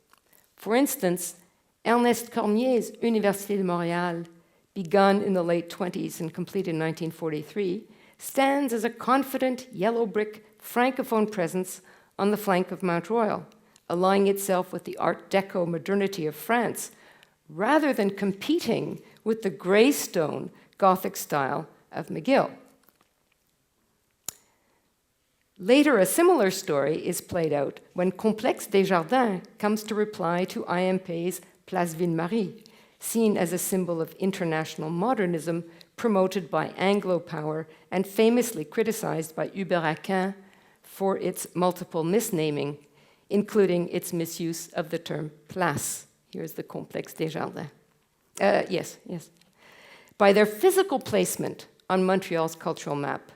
For instance, Ernest Cormier's Université de Montréal, begun in the late 20s and completed in 1943, stands as a confident yellow brick francophone presence on the flank of Mount Royal, allying itself with the Art Deco modernity of France, rather than competing with the Greystone Gothic style of McGill. Later, a similar story is played out when Complexe Desjardins comes to reply to IMP's Place Ville-Marie, seen as a symbol of international modernism promoted by Anglo power and famously criticized by Hubert Aquin for its multiple misnaming, including its misuse of the term place. Here's the Complexe Desjardins. Yes. By their physical placement on Montreal's cultural map,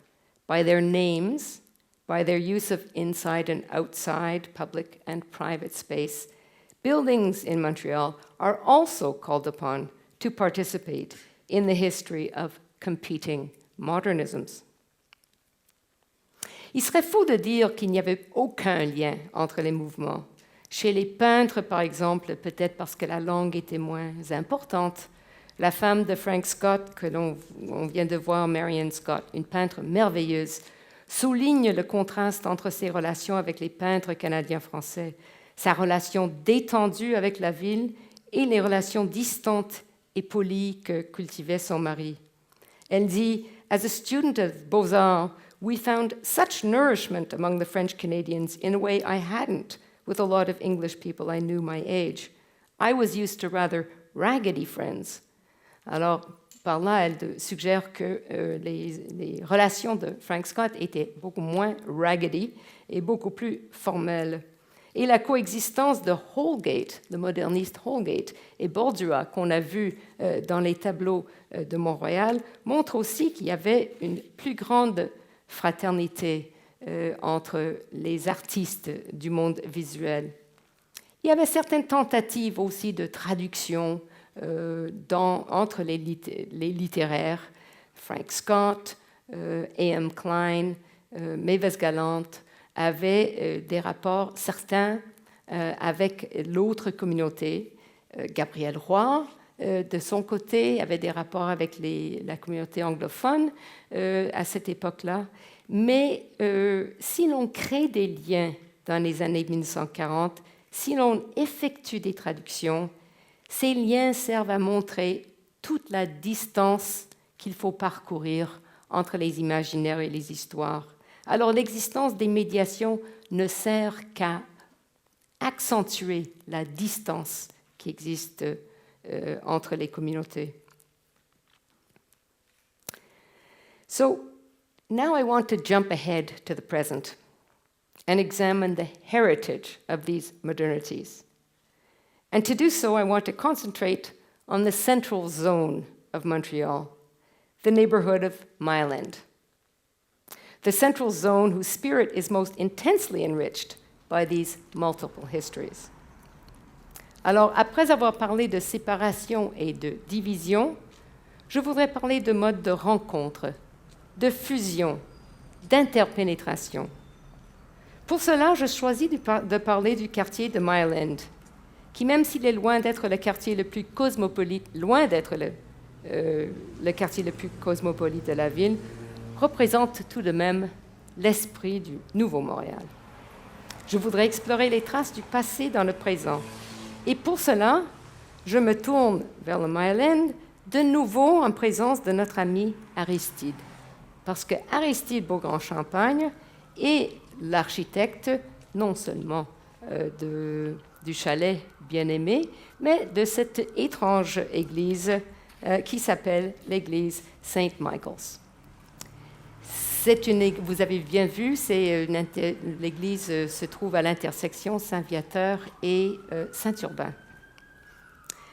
by their names, by their use of inside and outside public and private space, buildings in Montreal are also called upon to participate in the history of competing modernisms. Il serait faux de dire qu'il n'y avait aucun lien entre les mouvements. Chez les peintres, par exemple, peut-être parce que la langue était moins importante. La femme de Frank Scott, que l'on vient de voir, Marion Scott, une peintre merveilleuse, souligne le contraste entre ses relations avec les peintres canadiens-français, sa relation détendue avec la ville et les relations distantes et polies que cultivait son mari. Elle dit, « As a student of Beaux-Arts, we found such nourishment among the French Canadians in a way I hadn't with a lot of English people I knew my age. I was used to rather raggedy friends. » Alors, par là, elle suggère que les relations de Frank Scott étaient beaucoup moins raggedy et beaucoup plus formelles. Et la coexistence de Holgate, le moderniste Holgate, et Bordua, qu'on a vu dans les tableaux de Mont-Royal, montre aussi qu'il y avait une plus grande fraternité entre les artistes du monde visuel. Il y avait certaines tentatives aussi de traduction entre les littéraires, Frank Scott, A.M. Klein, Mavis Gallant, avaient des rapports certains avec l'autre communauté. Gabriel Roy, de son côté, avait des rapports avec la communauté anglophone à cette époque-là. Mais si l'on crée des liens dans les années 1940, si l'on effectue des traductions, ces liens servent à montrer toute la distance qu'il faut parcourir entre les imaginaires et les histoires. Alors l'existence des médiations ne sert qu'à accentuer la distance qui existe entre les communautés. So now I want to jump ahead to the present and examine the heritage of these modernities. And to do so, I want to concentrate on the central zone of Montreal, the neighborhood of Mile End. The central zone whose spirit is most intensely enriched by these multiple histories. Alors, après avoir parlé de séparation et de division, je voudrais parler de modes de rencontre, de fusion, d'interpénétration. Pour cela, je choisis de parler du quartier de Mile End, qui, même s'il est loin d'être le quartier le plus cosmopolite, loin d'être le quartier le plus cosmopolite de la ville, représente tout de même l'esprit du Nouveau Montréal. Je voudrais explorer les traces du passé dans le présent. Et pour cela, je me tourne vers le Mile End, de nouveau en présence de notre ami Aristide. Parce que Aristide Beaugrand-Champagne est l'architecte non seulement du chalet bien-aimé, mais de cette étrange église qui s'appelle l'église Saint Michael's. Vous avez bien vu, l'église se trouve à l'intersection Saint-Viateur et Saint-Urbain.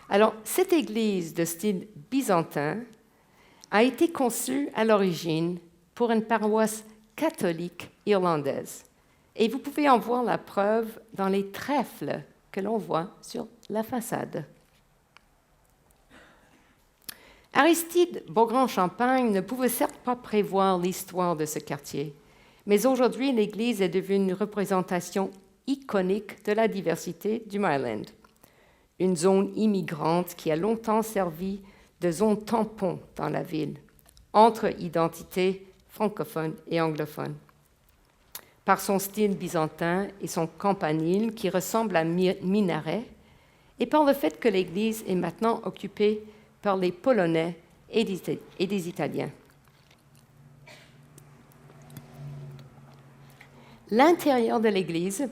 Alors, cette église de style byzantin a été conçue à l'origine pour une paroisse catholique irlandaise. Et vous pouvez en voir la preuve dans les trèfles que l'on voit sur la façade. Aristide Beaugrand-Champagne ne pouvait certes pas prévoir l'histoire de ce quartier, mais aujourd'hui, l'église est devenue une représentation iconique de la diversité du Mile End, une zone immigrante qui a longtemps servi de zone tampon dans la ville, entre identités francophones et anglophones. par son style byzantin et son campanile qui ressemble à un minaret, et par le fait que l'église est maintenant occupée par les Polonais et des Italiens. L'intérieur de l'église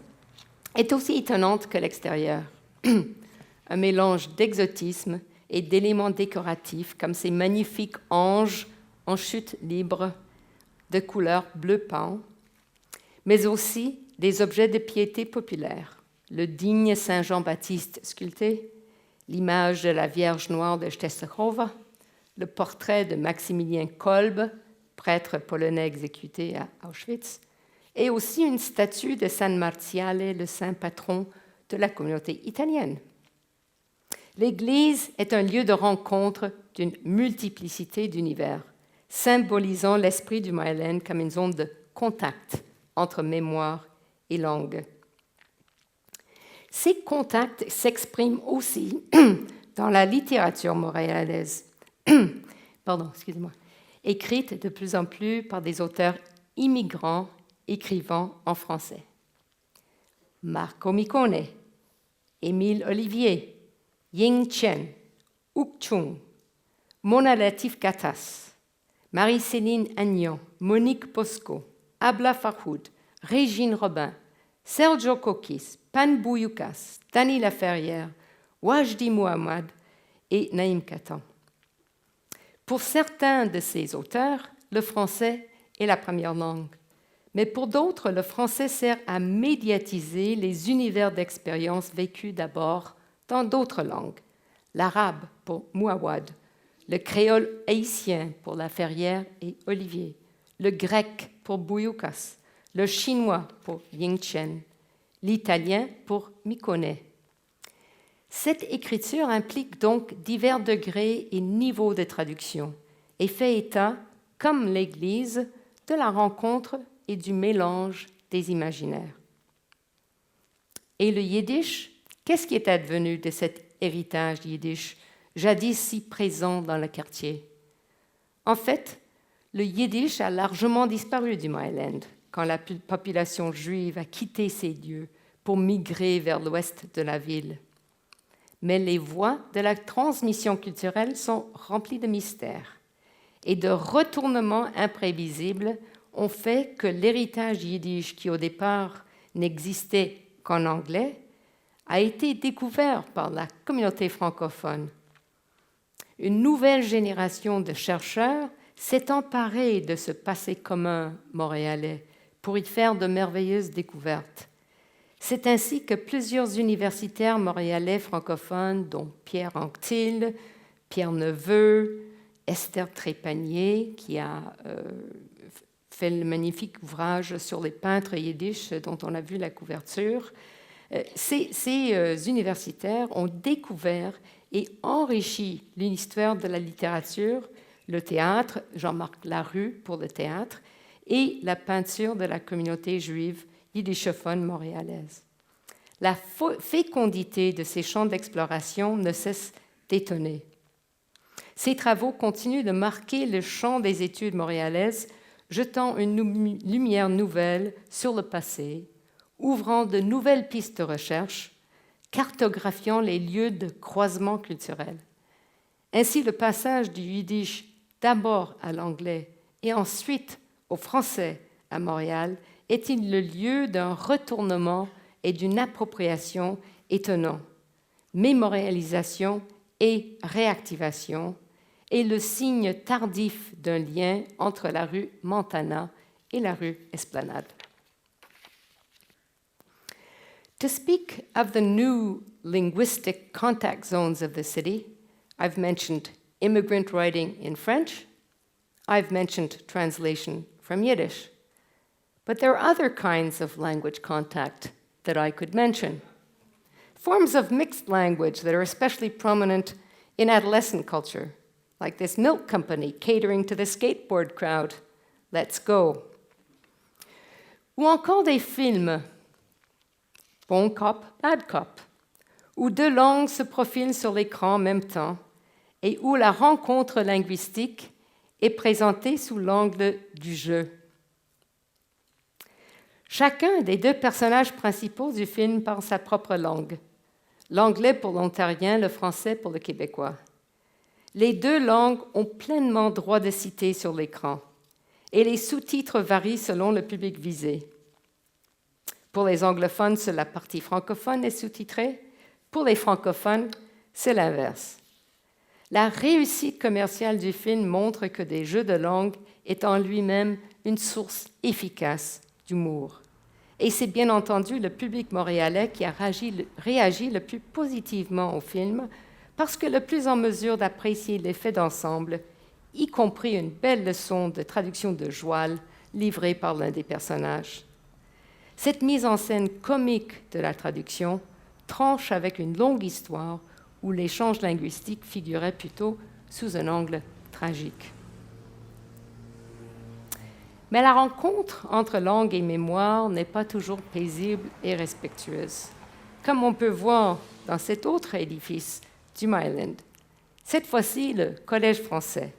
est aussi étonnante que l'extérieur. Un mélange d'exotisme et d'éléments décoratifs comme ces magnifiques anges en chute libre de couleur bleu pâle, mais aussi des objets de piété populaire. Le digne Saint Jean-Baptiste sculpté, l'image de la Vierge noire de Czestochowa, le portrait de Maximilien Kolbe, prêtre polonais exécuté à Auschwitz, et aussi une statue de San Marziale, le saint patron de la communauté italienne. L'Église est un lieu de rencontre d'une multiplicité d'univers, symbolisant l'esprit du Moyen-Âge comme une zone de contact entre mémoire et langue. Ces contacts s'expriment aussi dans la littérature montréalaise, écrite de plus en plus par des auteurs immigrants écrivant en français. Marco Micone, Émile Olivier, Ying Chen, Ouk Chung, Mona Latif Gatas, Marie-Céline Agnon, Monique Bosco, Abla Farhoud, Régine Robin, Sergio Kokis, Pan Bouyoukas, Dany Laferrière, Wajdi Mouhamad et Naïm Katan. Pour certains de ces auteurs, le français est la première langue, mais pour d'autres, le français sert à médiatiser les univers d'expérience vécus d'abord dans d'autres langues. L'arabe pour Mouawad, le créole haïtien pour Laferrière et Olivier, le grec pour Bouyoukas, le chinois pour Ying Chen, l'italien pour Micone. Cette écriture implique donc divers degrés et niveaux de traduction et fait état, comme l'Église, de la rencontre et du mélange des imaginaires. Et le yiddish, qu'est-ce qui est advenu de cet héritage yiddish, jadis si présent dans le quartier? En fait, le yiddish a largement disparu du Moyen-Âge quand la population juive a quitté ces lieux pour migrer vers l'ouest de la ville. Mais les voies de la transmission culturelle sont remplies de mystères et de retournements imprévisibles ont fait que l'héritage yiddish, qui au départ n'existait qu'en anglais, a été découvert par la communauté francophone. Une nouvelle génération de chercheurs s'est emparée de ce passé commun montréalais pour y faire de merveilleuses découvertes. C'est ainsi que plusieurs universitaires montréalais francophones, dont Pierre Anctil, Pierre Neveu, Esther Trépanier, qui a fait le magnifique ouvrage sur les peintres yiddish dont on a vu la couverture, ces universitaires ont découvert et enrichi l'histoire de la littérature, le théâtre, Jean-Marc Larue pour le théâtre, et la peinture de la communauté juive yiddishophone montréalaise. La fécondité de ces champs d'exploration ne cesse d'étonner. Ces travaux continuent de marquer le champ des études montréalaises, jetant une lumière nouvelle sur le passé, ouvrant de nouvelles pistes de recherche, cartographiant les lieux de croisement culturel. Ainsi, le passage du yiddish d'abord à l'anglais et ensuite au français à Montréal est-il le lieu d'un retournement et d'une appropriation étonnant, mémorialisation et réactivation, est le signe tardif d'un lien entre la rue Montana et la rue Esplanade. To speak of the new linguistic contact zones of the city, I've mentioned immigrant writing in French, I've mentioned translation from Yiddish, but there are other kinds of language contact that I could mention. Forms of mixed language that are especially prominent in adolescent culture, like this milk company catering to the skateboard crowd, Let's Go. Ou encore des films, Bon Cop, Bad Cop, où deux langues se profilent sur l'écran en même temps et où la rencontre linguistique est présentée sous l'angle du jeu. Chacun des deux personnages principaux du film parle sa propre langue. L'anglais pour l'ontarien, le français pour le québécois. Les deux langues ont pleinement droit de citer sur l'écran et les sous-titres varient selon le public visé. Pour les anglophones, seule la partie francophone est sous-titrée. Pour les francophones, c'est l'inverse. La réussite commerciale du film montre que des jeux de langue est en lui-même une source efficace d'humour. Et c'est bien entendu le public montréalais qui a réagi le plus positivement au film parce que le plus en mesure d'apprécier l'effet d'ensemble, y compris une belle leçon de traduction de Joual livrée par l'un des personnages. Cette mise en scène comique de la traduction tranche avec une longue histoire où l'échange linguistique figurait plutôt sous un angle tragique. Mais la rencontre entre langue et mémoire n'est pas toujours paisible et respectueuse, comme on peut voir dans cet autre édifice du Myland, cette fois-ci le Collège français,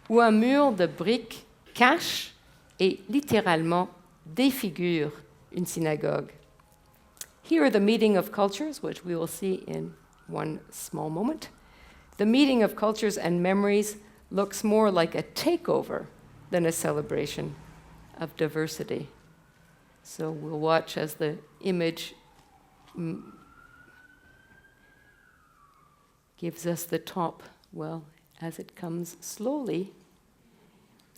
où un mur de briques cache et littéralement défigure une synagogue. Here, the meeting of cultures, which we will see in one small moment. The meeting of cultures and memories looks more like a takeover than a celebration of diversity. So we'll watch as the image gives us the top, well, as it comes slowly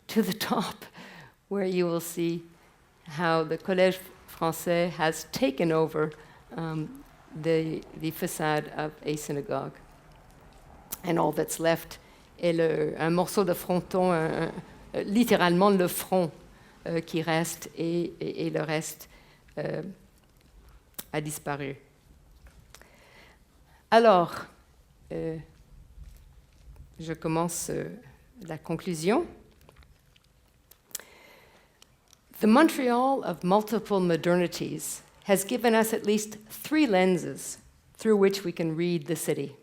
to the top, where you will see how the Collège Français has taken over the facade of a synagogue. And all that's left est un morceau de fronton, littéralement le front qui reste, et le reste a disparu. Alors, je commence la conclusion. The Montreal of multiple modernities has given us at least 3 lenses through which we can read the city.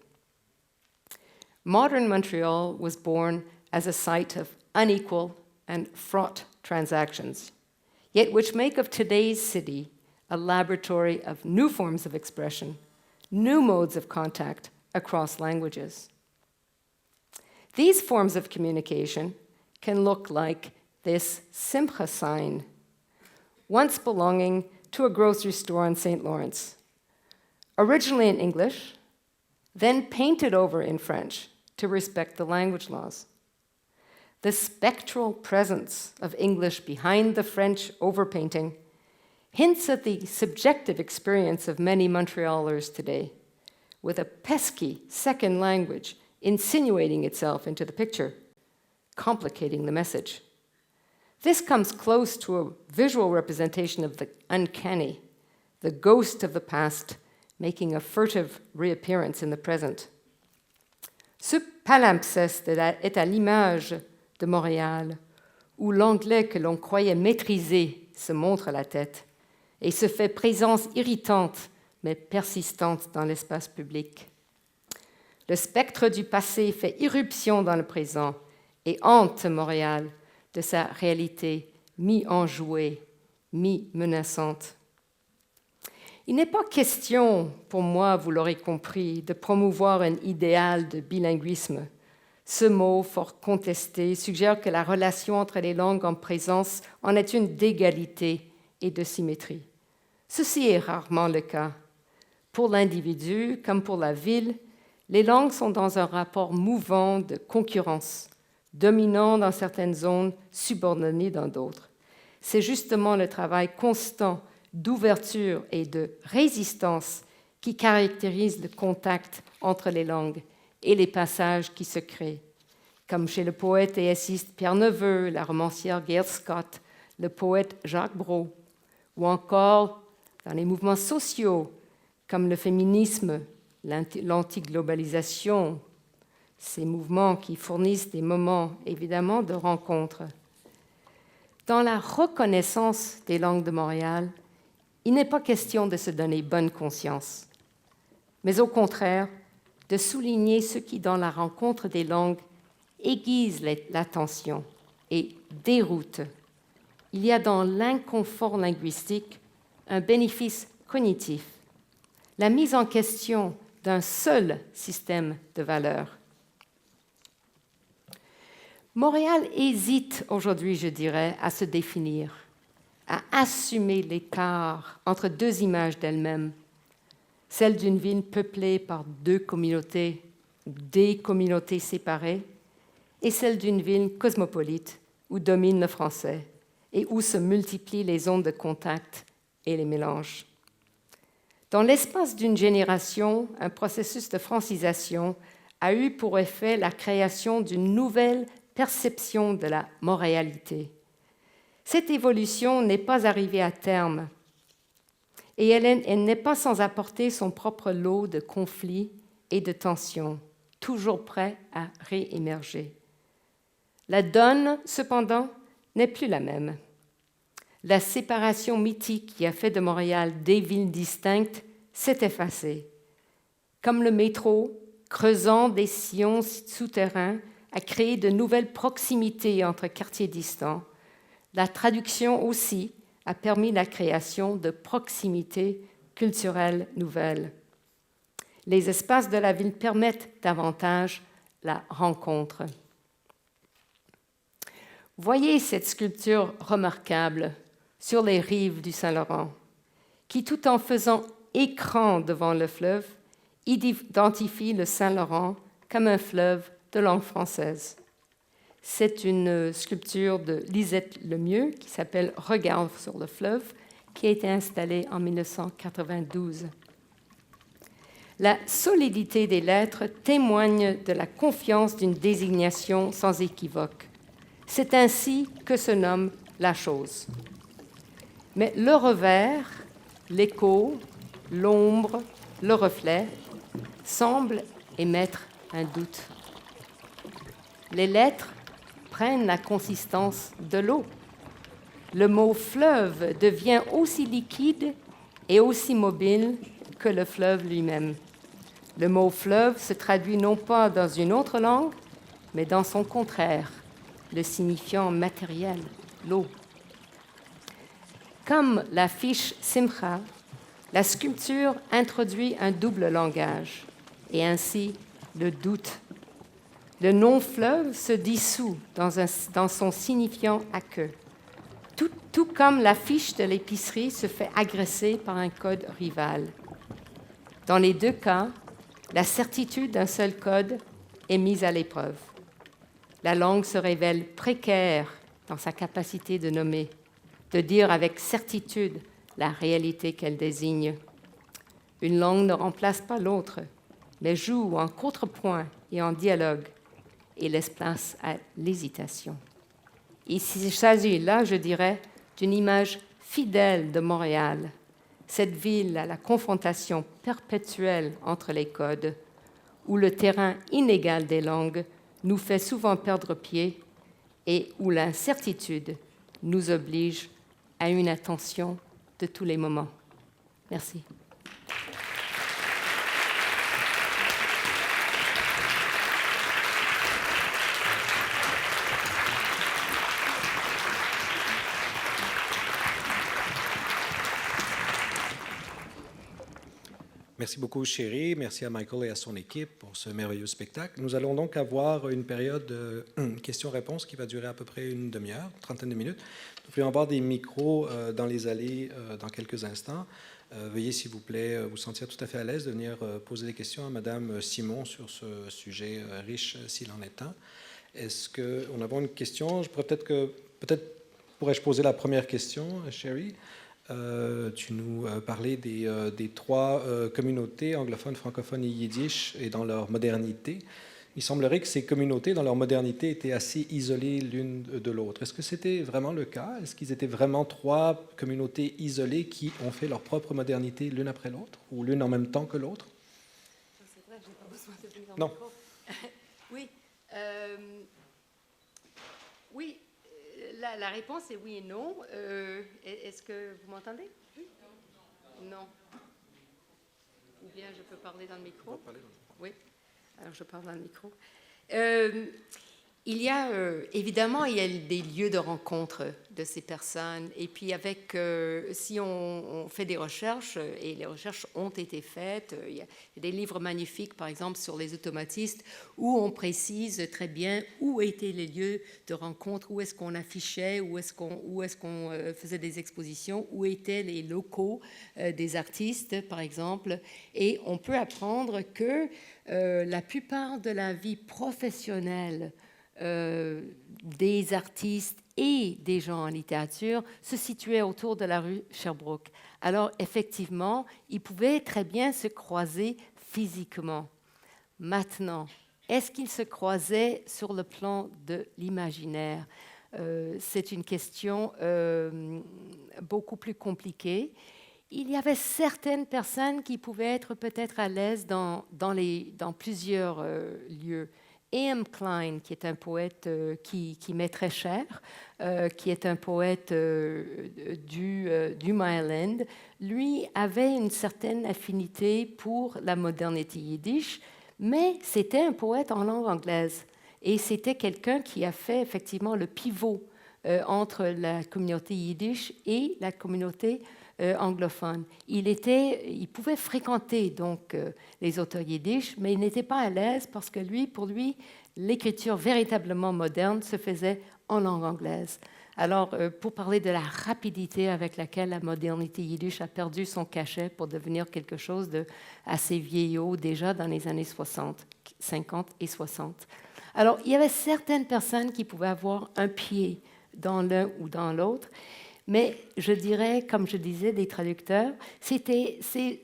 Modern Montreal was born as a site of unequal and fraught transactions, yet which make of today's city a laboratory of new forms of expression, new modes of contact across languages. These forms of communication can look like this Simcha sign, once belonging to a grocery store on St. Lawrence. Originally in English, then painted over in French to respect the language laws. The spectral presence of English behind the French overpainting hints at the subjective experience of many Montrealers today, with a pesky second language insinuating itself into the picture, complicating the message. This comes close to a visual representation of the uncanny, the ghost of the past making a furtive reappearance in the present. Ce palimpseste est à l'image de Montréal, où l'anglais que l'on croyait maîtriser se montre la tête et se fait présence irritante mais persistante dans l'espace public. Le spectre du passé fait irruption dans le présent et hante Montréal de sa réalité mi-enjouée, mi-menaçante. Il n'est pas question, pour moi, vous l'aurez compris, de promouvoir un idéal de bilinguisme. Ce mot, fort contesté, suggère que la relation entre les langues en présence en est une d'égalité et de symétrie. Ceci est rarement le cas. Pour l'individu, comme pour la ville, les langues sont dans un rapport mouvant de concurrence, dominant dans certaines zones, subordonné dans d'autres. C'est justement le travail constant d'ouverture et de résistance qui caractérise le contact entre les langues et les passages qui se créent, comme chez le poète et essayiste Pierre Neveu, la romancière Gail Scott, le poète Jacques Brault, ou encore dans les mouvements sociaux comme le féminisme, l'antiglobalisation, ces mouvements qui fournissent des moments, évidemment, de rencontre. Dans la reconnaissance des langues de Montréal, il n'est pas question de se donner bonne conscience, mais au contraire, de souligner ce qui, dans la rencontre des langues, aiguise l'attention et déroute il y a dans l'inconfort linguistique un bénéfice cognitif, la mise en question d'un seul système de valeurs. Montréal hésite aujourd'hui, je dirais, à se définir, à assumer l'écart entre deux images d'elle-même, celle d'une ville peuplée par deux communautés, des communautés séparées, et celle d'une ville cosmopolite où domine le français et où se multiplient les zones de contact et les mélanges. Dans l'espace d'une génération, un processus de francisation a eu pour effet la création d'une nouvelle perception de la montréalité. Cette évolution n'est pas arrivée à terme et elle n'est pas sans apporter son propre lot de conflits et de tensions, toujours prêts à réémerger. La donne, cependant, n'est plus la même. La séparation mythique qui a fait de Montréal des villes distinctes s'est effacée. Comme le métro, creusant des sillons souterrains, a créé de nouvelles proximités entre quartiers distants, la traduction aussi a permis la création de proximités culturelles nouvelles. Les espaces de la ville permettent davantage la rencontre. Voyez cette sculpture remarquable sur les rives du Saint-Laurent, qui, tout en faisant écran devant le fleuve, identifie le Saint-Laurent comme un fleuve de langue française. C'est une sculpture de Lisette Lemieux qui s'appelle « Regard sur le fleuve » qui a été installée en 1992. La solidité des lettres témoigne de la confiance d'une désignation sans équivoque. C'est ainsi que se nomme la chose. Mais le revers, l'écho, l'ombre, le reflet semblent émettre un doute. Les lettres prennent la consistance de l'eau. Le mot fleuve devient aussi liquide et aussi mobile que le fleuve lui-même. Le mot fleuve se traduit non pas dans une autre langue, mais dans son contraire, le signifiant matériel, l'eau. Comme l'affiche Simcha, la sculpture introduit un double langage, et ainsi le doute. Le nom fleuve se dissout dans son signifiant aqueux, tout comme l'affiche de l'épicerie se fait agresser par un code rival. Dans les deux cas, la certitude d'un seul code est mise à l'épreuve. La langue se révèle précaire dans sa capacité de nommer, de dire avec certitude la réalité qu'elle désigne. Une langue ne remplace pas l'autre, mais joue en contrepoint et en dialogue et laisse place à l'hésitation. Il s'agit là, je dirais, d'une image fidèle de Montréal, cette ville à la confrontation perpétuelle entre les codes, où le terrain inégal des langues nous fait souvent perdre pied et où l'incertitude nous oblige à une attention de tous les moments. Merci. Merci beaucoup, Chérie. Merci à Michael et à son équipe pour ce merveilleux spectacle. Nous allons donc avoir une période de questions-réponses qui va durer à peu près une demi-heure, une trentaine de minutes. Nous pourrions avoir des micros dans les allées dans quelques instants. Veuillez, s'il vous plaît, vous sentir tout à fait à l'aise de venir poser des questions à Madame Simon sur ce sujet riche s'il en est un. Est-ce qu'on a une question? Peut-être pourrais-je poser la première question, Chérie? Tu nous parlais des trois communautés anglophones, francophones et yiddish et dans leur modernité. Il semblerait que ces communautés, dans leur modernité, étaient assez isolées l'une de l'autre. Est-ce que c'était vraiment le cas? Est-ce qu'ils étaient vraiment trois communautés isolées qui ont fait leur propre modernité l'une après l'autre ou l'une en même temps que l'autre? C'est vrai, je n'ai pas besoin de venir Non. Oui. Oui. La réponse est oui et non. Est-ce que vous m'entendez? Oui. Non. Ou bien je peux parler dans le micro? Oui. Alors je parle dans le micro. Il y a évidemment il y a des lieux de rencontre de ces personnes et puis si on fait des recherches et les recherches ont été faites, il y a des livres magnifiques par exemple sur les automatistes où on précise très bien où étaient les lieux de rencontre, où est-ce qu'on affichait, où est-ce qu'on faisait des expositions, où étaient les locaux des artistes par exemple, et on peut apprendre que la plupart de la vie professionnelle des artistes et des gens en littérature se situaient autour de la rue Sherbrooke. Alors, effectivement, ils pouvaient très bien se croiser physiquement. Maintenant, est-ce qu'ils se croisaient sur le plan de l'imaginaire? C'est une question beaucoup plus compliquée. Il y avait certaines personnes qui pouvaient être peut-être à l'aise dans plusieurs lieux. A.M. Klein, qui est un poète qui m'est très cher, qui est un poète du Maryland, lui avait une certaine affinité pour la modernité yiddish, mais c'était un poète en langue anglaise. Et c'était quelqu'un qui a fait effectivement le pivot entre la communauté yiddish et la communauté anglophone. Il pouvait fréquenter donc les auteurs yiddish, mais il n'était pas à l'aise parce que pour lui, l'écriture véritablement moderne se faisait en langue anglaise. Alors, pour parler de la rapidité avec laquelle la modernité yiddish a perdu son cachet pour devenir quelque chose de assez vieillot déjà dans les années 50 et 60. Alors, il y avait certaines personnes qui pouvaient avoir un pied dans l'un ou dans l'autre, mais je dirais, comme je disais, des traducteurs, ces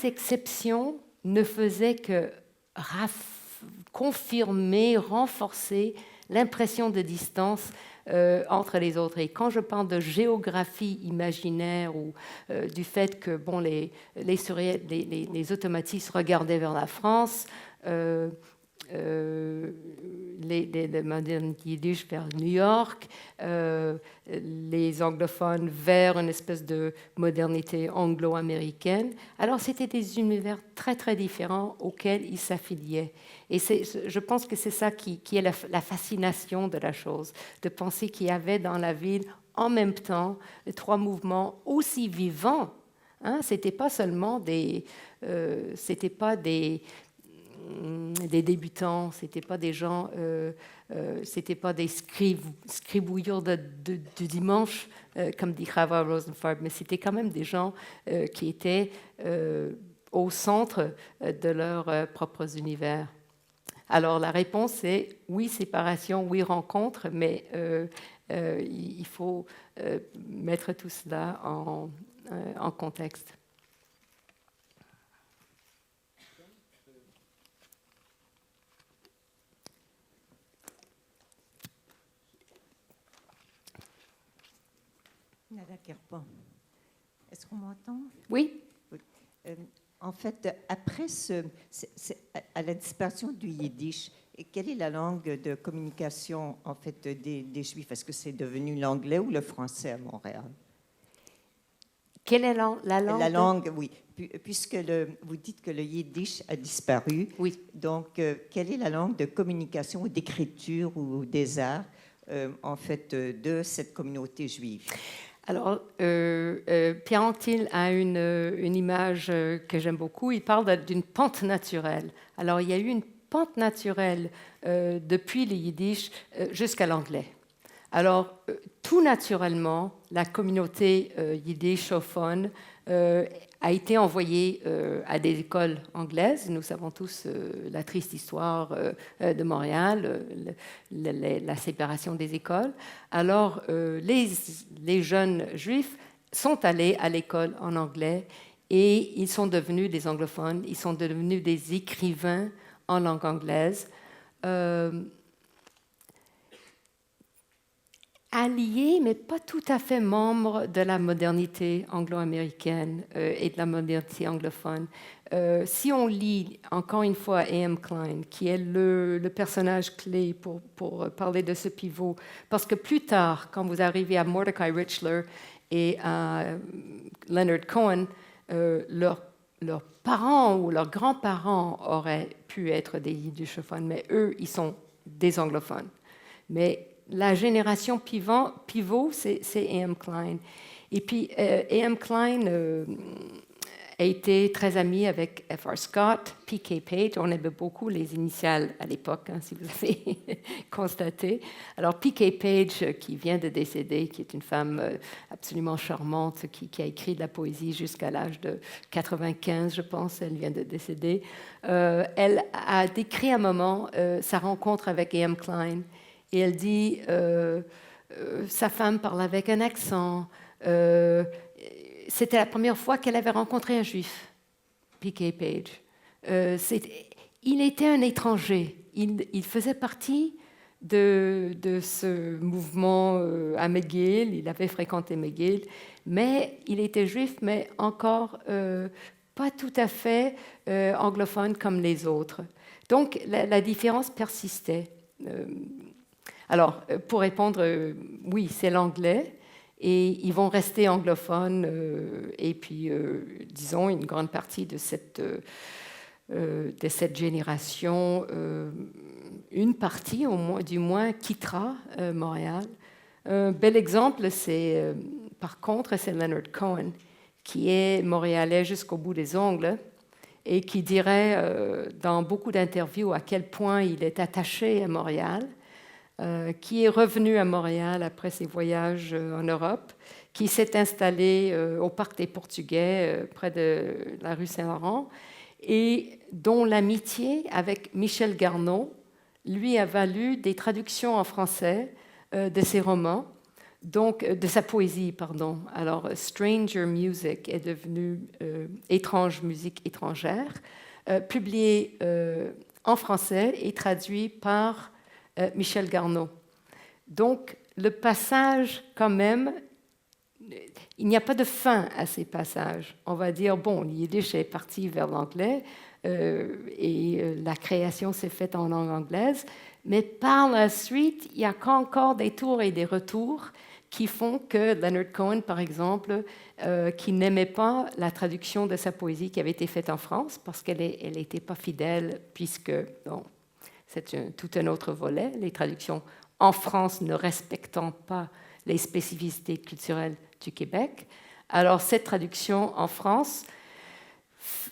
exceptions ne faisaient que confirmer, renforcer l'impression de distance entre les autres. Et quand je parle de géographie imaginaire ou du fait que les automatistes regardaient vers la France, les modernes yiddish vers New York, les anglophones vers une espèce de modernité anglo-américaine. Alors c'était des univers très très différents auxquels ils s'affiliaient. Et je pense que c'est ça qui est la fascination de la chose, de penser qu'il y avait dans la ville en même temps trois mouvements aussi vivants. C'était pas seulement des débutants, c'était pas des gens, c'était pas des scribouilleurs du dimanche, comme dit Chava Rosenfarb, mais c'était quand même des gens qui étaient au centre de leurs propres univers. Alors la réponse est oui, séparation, oui, rencontre, mais il faut mettre tout cela en contexte. Nada Kerpan. Est-ce qu'on m'entend? Oui. En fait, après à la disparition du yiddish, quelle est la langue de communication en fait des Juifs? Est-ce que c'est devenu l'anglais ou le français à Montréal? Quelle est la langue? La langue, oui. Puisque vous dites que le yiddish a disparu, oui. Donc quelle est la langue de communication ou d'écriture ou des arts en fait de cette communauté juive? Alors, Pierre Antil a une image que j'aime beaucoup. Il parle d'une pente naturelle. Alors, il y a eu une pente naturelle depuis le yiddish jusqu'à l'anglais. Alors, tout naturellement, la communauté yiddishophone a été envoyée à des écoles anglaises. Nous savons tous la triste histoire de Montréal, la séparation des écoles. Alors, les jeunes juifs sont allés à l'école en anglais et ils sont devenus des anglophones, ils sont devenus des écrivains en langue anglaise. Alliés, mais pas tout à fait membres de la modernité anglo-américaine et de la modernité anglophone. Si on lit, encore une fois, A.M. Klein, qui est le personnage clé pour parler de ce pivot, parce que plus tard, quand vous arrivez à Mordecai Richler et à Leonard Cohen, leurs parents ou leurs grands-parents auraient pu être des yiddishophones, mais eux, ils sont des anglophones. Mais la génération pivot, c'est A.M. Klein. Et puis, A.M. Klein a été très ami avec F.R. Scott, P.K. Page. On aimait beaucoup les initiales à l'époque, si vous avez constaté. Alors, P.K. Page, qui vient de décéder, qui est une femme absolument charmante, qui a écrit de la poésie jusqu'à l'âge de 95, je pense, elle vient de décéder. Elle a décrit un moment sa rencontre avec A.M. Klein. Et elle dit, sa femme parle avec un accent. C'était la première fois qu'elle avait rencontré un juif, P.K. Page. Il était un étranger. Il faisait partie de ce mouvement à McGill. Il avait fréquenté McGill, mais il était juif, mais encore pas tout à fait anglophone comme les autres. Donc la différence persistait. Alors, pour répondre, oui, c'est l'anglais. Et ils vont rester anglophones, et puis, disons, une grande partie de cette génération, une partie du moins, quittera Montréal. Un bel exemple, par contre, c'est Leonard Cohen, qui est montréalais jusqu'au bout des ongles, et qui dirait dans beaucoup d'interviews à quel point il est attaché à Montréal. Qui est revenu à Montréal après ses voyages en Europe, qui s'est installé au Parc des Portugais, près de la rue Saint-Laurent, et dont l'amitié avec Michel Garneau lui a valu des traductions en français de ses romans, donc de sa poésie, pardon. Alors, Stranger Music est devenu Étrange musique étrangère, publié en français et traduit par Michel Garneau. Donc, le passage, quand même, il n'y a pas de fin à ces passages. On va dire, bon, le yiddish est parti vers l'anglais et la création s'est faite en langue anglaise, mais par la suite, il y a encore des tours et des retours qui font que Leonard Cohen, par exemple, qui n'aimait pas la traduction de sa poésie qui avait été faite en France, parce qu'elle n'était pas fidèle, puisque... Bon, c'est tout un autre volet, les traductions en France ne respectant pas les spécificités culturelles du Québec. Alors, cette traduction en France,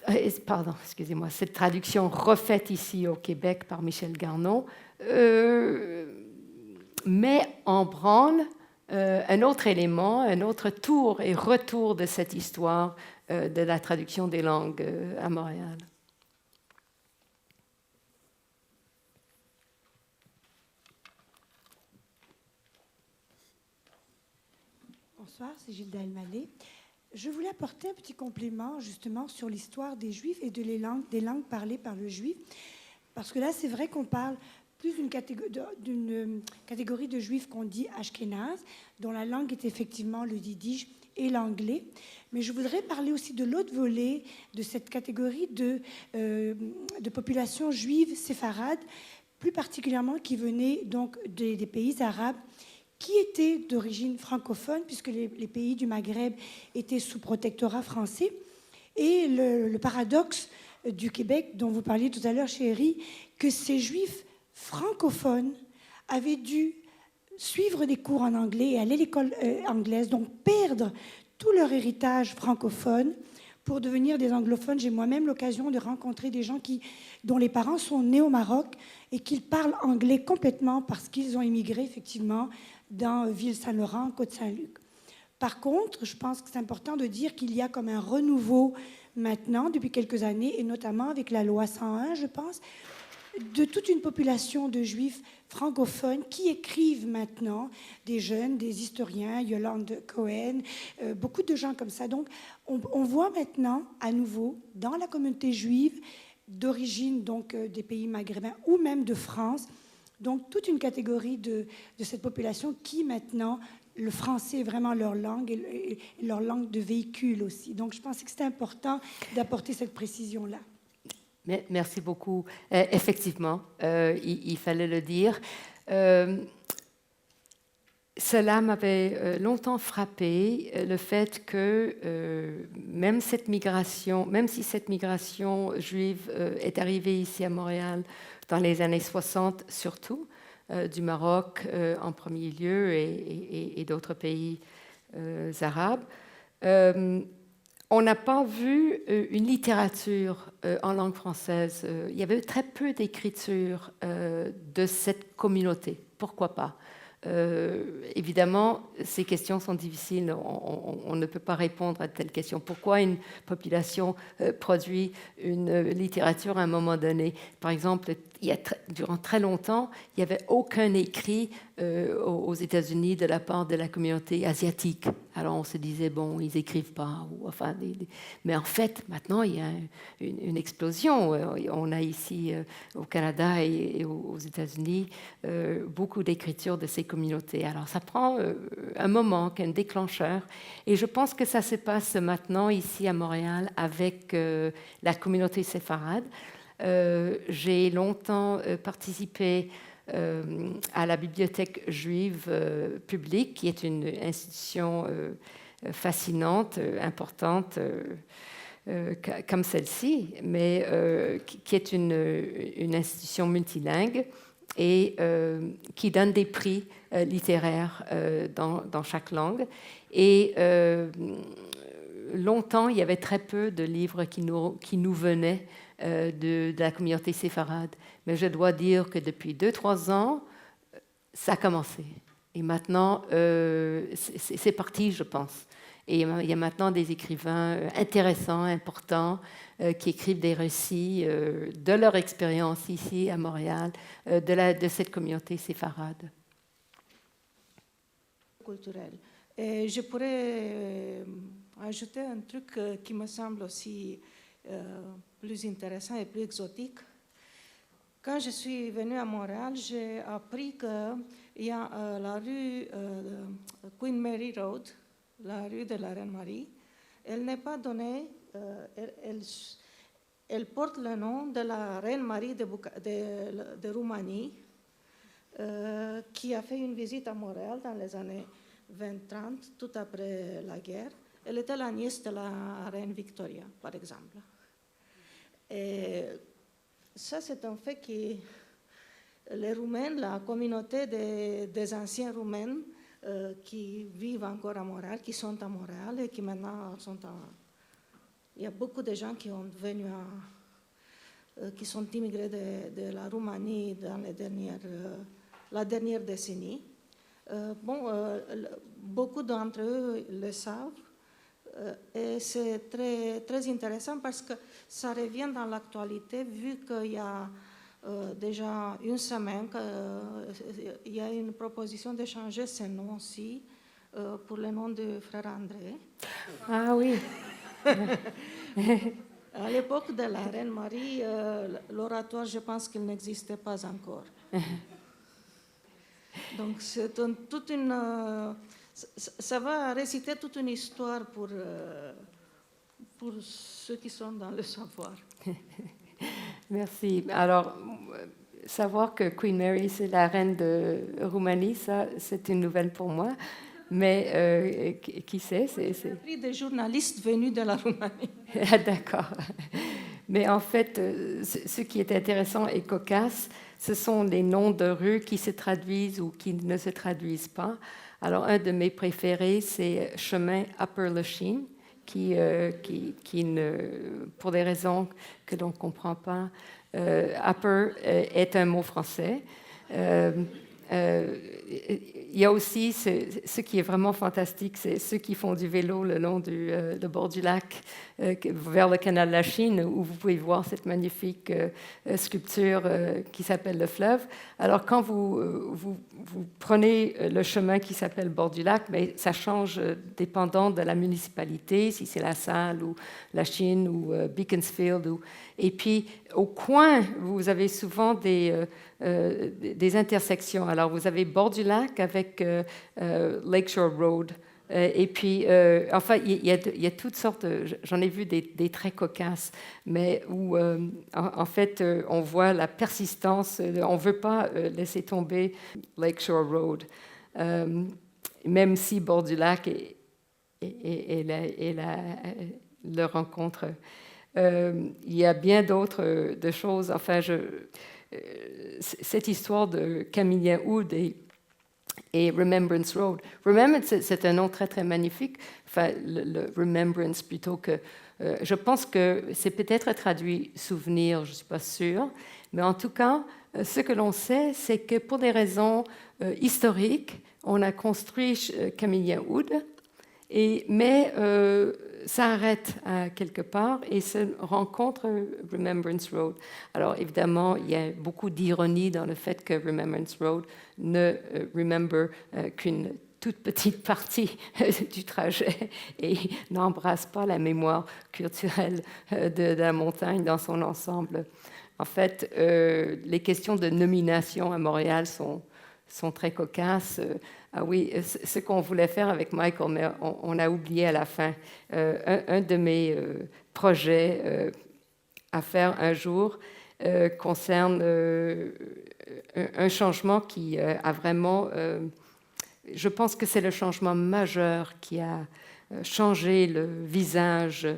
cette traduction refaite ici au Québec par Michel Garneau, met en branle un autre élément, un autre tour et retour de cette histoire de la traduction des langues à Montréal. Bonsoir, c'est Gilda Elmaleh. Je voulais apporter un petit complément justement sur l'histoire des Juifs et des langues parlées par le Juif. Parce que là, c'est vrai qu'on parle plus d'une catégorie de Juifs qu'on dit Ashkénazes, dont la langue est effectivement le yiddish et l'anglais. Mais je voudrais parler aussi de l'autre volet de cette catégorie de population juive séfarade, plus particulièrement qui venait donc des pays arabes, qui étaient d'origine francophone, puisque les pays du Maghreb étaient sous protectorat français. Et le paradoxe du Québec, dont vous parliez tout à l'heure, chérie, que ces juifs francophones avaient dû suivre des cours en anglais et aller à l'école anglaise, donc perdre tout leur héritage francophone pour devenir des anglophones. J'ai moi-même l'occasion de rencontrer des gens dont les parents sont nés au Maroc et qui parlent anglais complètement parce qu'ils ont immigré effectivement dans Ville-Saint-Laurent, Côte-Saint-Luc. Par contre, je pense que c'est important de dire qu'il y a comme un renouveau maintenant, depuis quelques années, et notamment avec la loi 101, je pense, de toute une population de juifs francophones qui écrivent maintenant, des jeunes, des historiens, Yolande Cohen, beaucoup de gens comme ça. Donc, on voit maintenant, à nouveau, dans la communauté juive, d'origine donc des pays maghrébins ou même de France, donc toute une catégorie de cette population qui maintenant, le français est vraiment leur langue et leur langue de véhicule aussi. Donc je pensais que c'était important d'apporter cette précision-là. Merci beaucoup. Effectivement, il fallait le dire. Cela m'avait longtemps frappé, le fait que même si cette migration juive est arrivée ici à Montréal dans les années 60 surtout, du Maroc en premier lieu et d'autres pays arabes. On n'a pas vu une littérature en langue française. Il y avait très peu d'écriture de cette communauté. Pourquoi pas? Évidemment, ces questions sont difficiles. On ne peut pas répondre à telle question. Pourquoi une population produit une littérature à un moment donné? Par exemple, durant très longtemps, il n'y avait aucun écrit aux États-Unis de la part de la communauté asiatique. Alors on se disait, bon, ils n'écrivent pas. Mais en fait, maintenant, il y a une explosion. On a ici, au Canada et aux États-Unis, beaucoup d'écriture de ces communautés. Alors ça prend un moment, un déclencheur. Et je pense que ça se passe maintenant ici à Montréal avec la communauté séfarade. J'ai longtemps participé à la bibliothèque juive publique, qui est une institution fascinante, importante, comme celle-ci, mais qui est une institution multilingue et qui donne des prix littéraires dans chaque langue. Et longtemps, il y avait très peu de livres qui nous venaient de la communauté séfarade. Mais je dois dire que depuis 2-3 ans, ça a commencé. Et maintenant, c'est parti, je pense. Et il y a maintenant des écrivains intéressants, importants, qui écrivent des récits de leur expérience ici à Montréal, de cette communauté séfarade. Culturel. Et je pourrais ajouter un truc qui me semble aussi plus intéressant et plus exotique. Quand je suis venue à Montréal, j'ai appris qu'il y a la rue Queen Mary Road, la rue de la Reine Marie. Elle n'est pas donnée, elle porte le nom de la Reine Marie de Roumanie, qui a fait une visite à Montréal dans les années 20-30, tout après la guerre. Elle était la nièce de la Reine Victoria, par exemple. Et ça, c'est un fait que les Roumains, la communauté des anciens Roumains qui vivent encore à Montréal, qui sont à Montréal et qui maintenant sont Il y a beaucoup de gens qui sont immigrés de la Roumanie dans la dernière décennie. Beaucoup d'entre eux le savent. Et c'est très, très intéressant parce que ça revient dans l'actualité, vu qu'il y a déjà une semaine qu'il y a une proposition de changer ce nom-ci pour le nom de frère André. Ah oui. À l'époque de la Reine Marie, l'oratoire, je pense qu'il n'existait pas encore. Donc c'est toute une... ça va réciter toute une histoire pour ceux qui sont dans le savoir. Merci. Alors, savoir que Queen Mary, c'est la reine de Roumanie, ça, c'est une nouvelle pour moi. Mais qui sait? C'est pris des journalistes venus de la Roumanie. Ah, d'accord. Mais en fait, ce qui est intéressant et cocasse, ce sont les noms de rues qui se traduisent ou qui ne se traduisent pas. Alors, un de mes préférés, c'est chemin Upper Lachine, qui pour des raisons que l'on ne comprend pas, Upper est un mot français. Il y a aussi ce qui est vraiment fantastique, c'est ceux qui font du vélo le long le bord du lac vers le canal de la Chine, où vous pouvez voir cette magnifique sculpture qui s'appelle le fleuve. Alors quand vous prenez le chemin qui s'appelle bord du lac, mais ça change dépendant de la municipalité, si c'est La Salle ou la Chine ou Beaconsfield. Et puis au coin, vous avez souvent des intersections. Alors, vous avez bord du lac avec Lakeshore Road. Et puis, enfin, il y a toutes sortes, j'en ai vu des très cocasses, mais où, en fait, on voit la persistance. On ne veut pas laisser tomber Lakeshore Road, même si bord du lac est la rencontre Il y a bien d'autres de choses. Enfin, cette histoire de Camillien Oud et Remembrance Road. Remembrance, c'est un nom très, très magnifique. Enfin, le Remembrance plutôt que... je pense que c'est peut-être traduit souvenir, je ne suis pas sûre. Mais en tout cas, ce que l'on sait, c'est que pour des raisons historiques, on a construit Camillien Oud, mais ça arrête quelque part et se rencontre Remembrance Road. Alors évidemment, il y a beaucoup d'ironie dans le fait que Remembrance Road ne remember qu'une toute petite partie du trajet et n'embrasse pas la mémoire culturelle de la montagne dans son ensemble. En fait, les questions de nomination à Montréal sont très cocasses. Ah oui, ce qu'on voulait faire avec Michael, mais on a oublié à la fin. Un de mes projets à faire un jour concerne un changement qui a vraiment... je pense que c'est le changement majeur qui a changé le visage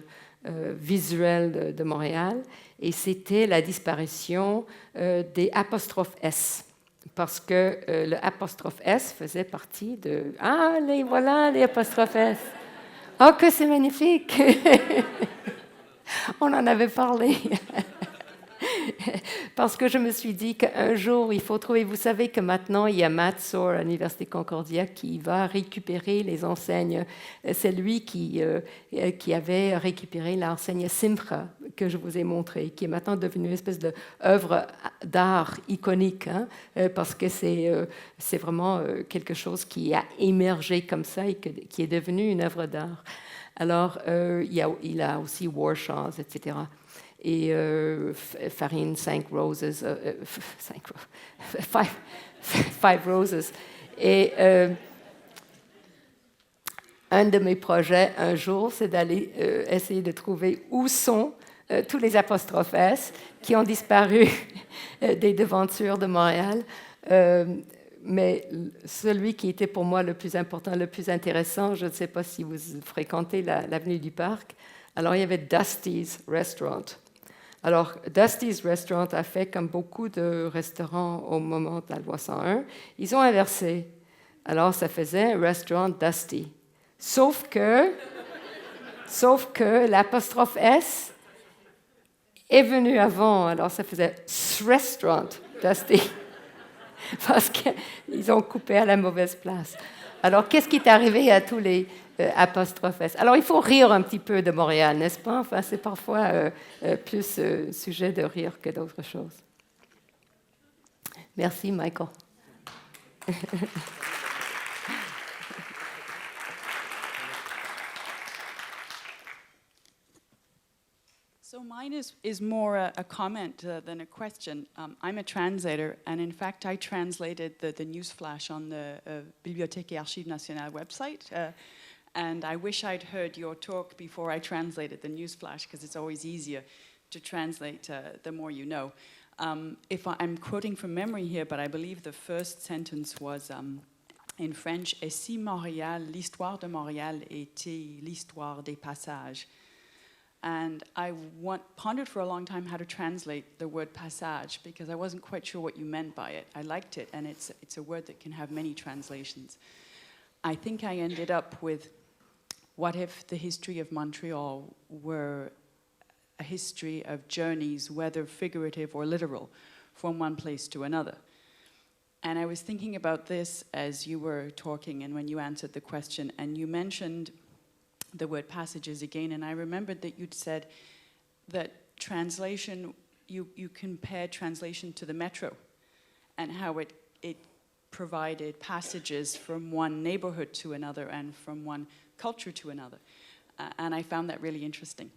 visuel de Montréal, et c'était la disparition des apostrophes S. Parce que le apostrophe S faisait partie de... Ah, voilà les apostrophes S. Oh, que c'est magnifique. On en avait parlé. Parce que je me suis dit qu'un jour, il faut trouver... Vous savez que maintenant, il y a Matt Soar à l'Université Concordia qui va récupérer les enseignes. C'est lui qui avait récupéré l'enseigne Simcha que je vous ai montrée, qui est maintenant devenue une espèce d'œuvre d'art iconique, hein, parce que c'est vraiment quelque chose qui a émergé comme ça et qui est devenu une œuvre d'art. Alors, il a aussi Warshaws, etc. Et Farine, 5 Roses, Five Roses. Et un de mes projets, un jour, c'est d'aller essayer de trouver où sont tous les apostrophes S qui ont disparu des devantures de Montréal. Mais celui qui était pour moi le plus important, le plus intéressant, je ne sais pas si vous fréquentez l'avenue du Parc, alors il y avait Dusty's Restaurant. Alors, Dusty's Restaurant a fait comme beaucoup de restaurants au moment de la loi 101. Ils ont inversé. Alors, ça faisait Restaurant Dusty. Sauf que l'apostrophe S est venue avant. Alors, ça faisait Restaurant Dusty. Parce qu'ils ont coupé à la mauvaise place. Alors, qu'est-ce qui est arrivé à tous les apostrophes S? Alors, il faut rire un petit peu de Montréal, n'est-ce pas? Enfin, c'est parfois plus sujet de rire que d'autres choses. Merci, Michael. So mine is more a comment than a question. I'm a translator, and in fact, I translated the news flash on the Bibliothèque et Archives Nationales website. And I wish I'd heard your talk before I translated the news flash, because it's always easier to translate the more you know. If I'm quoting from memory here, but I believe the first sentence was in French, « Et si Montréal, l'histoire de Montréal était l'histoire des passages ?» And I pondered for a long time how to translate the word passage, because I wasn't quite sure what you meant by it. I liked it, and it's a word that can have many translations. I think I ended up with, what if the history of Montreal were a history of journeys, whether figurative or literal, from one place to another? And I was thinking about this as you were talking and when you answered the question, and you mentioned the word passages again, and I remembered that you'd said that translation, you compared translation to the metro and how it provided passages from one neighborhood to another and from one culture to another. And I found that really interesting.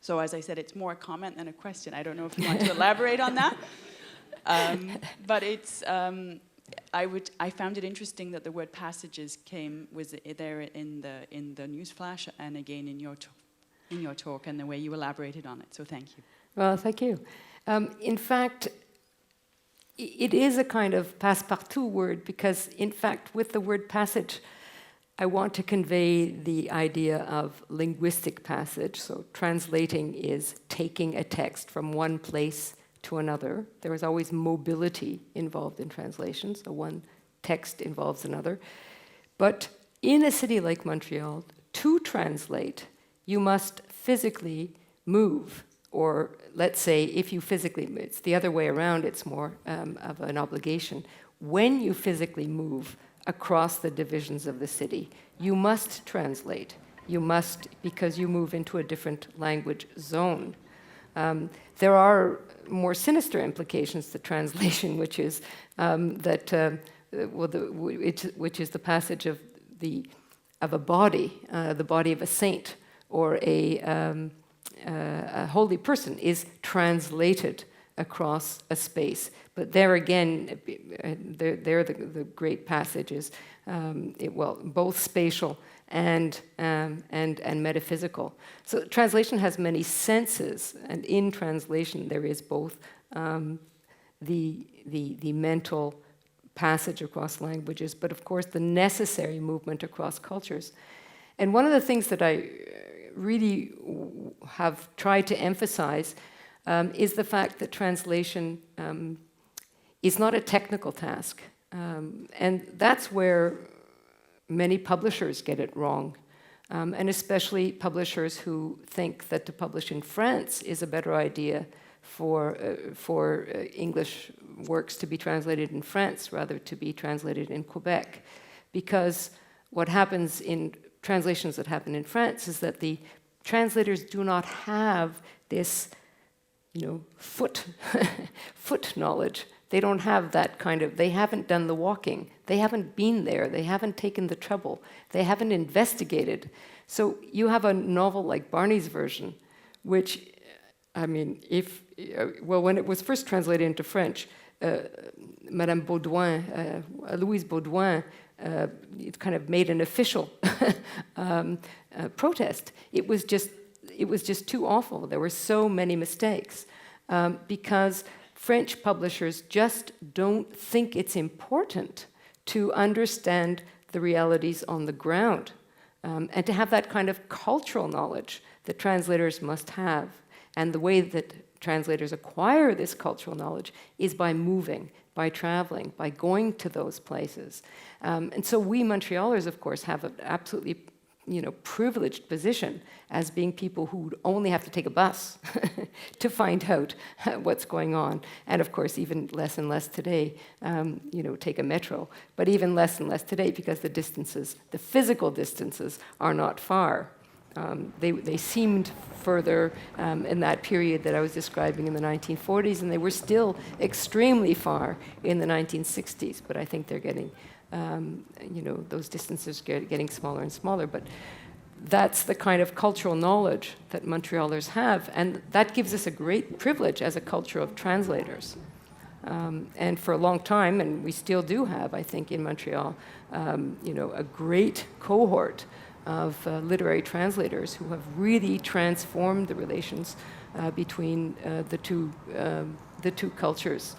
So as I said, it's more a comment than a question. I don't know if you want to elaborate on that. But it's... I found it interesting that the word passages was there in the news flash and again in your talk and the way you elaborated on it. So thank you. Well, thank you. In fact, it is a kind of passe-partout word because, in fact, with the word passage, I want to convey the idea of linguistic passage. So translating is taking a text from one place to another. There is always mobility involved in translation, so one text involves another. But in a city like Montreal, to translate, you must physically move. Or let's say if you physically, it's the other way around, it's more of an obligation. When you physically move across the divisions of the city, you must translate. You must, because you move into a different language zone. There are more sinister implications to translation, which is which is the passage of a body, the body of a saint or a holy person is translated across a space. But there again, there the great passage is, both spatial and metaphysical. So translation has many senses, and in translation there is both the mental passage across languages, but of course the necessary movement across cultures. And one of the things that I really have tried to emphasize is the fact that translation is not a technical task. And that's where many publishers get it wrong, and especially publishers who think that to publish in France is a better idea for English works to be translated in France rather to be translated in Quebec. Because what happens in translations that happen in France is that the translators do not have this, foot knowledge. They don't have that they haven't done the walking. They haven't been there. They haven't taken the trouble. They haven't investigated. So you have a novel like Barney's version, which, when it was first translated into French, Madame Baudouin, Louise Baudouin, it kind of made an official protest. It was just too awful. There were so many mistakes because French publishers just don't think it's important to understand the realities on the ground and to have that kind of cultural knowledge that translators must have. And the way that translators acquire this cultural knowledge is by moving, by traveling, by going to those places. And so we Montrealers, of course, have an absolutely privileged position as being people who only have to take a bus to find out what's going on. And of course, even less and less today, take a metro. But even less and less today because the physical distances are not far. They seemed further in that period that I was describing in the 1940s, and they were still extremely far in the 1960s. But I think they're getting, those distances getting smaller and smaller. But that's the kind of cultural knowledge that Montrealers have, and that gives us a great privilege as a culture of translators. And for a long time, and we still do have, I think, in Montreal, a great cohort of literary translators who have really transformed the relations between the two cultures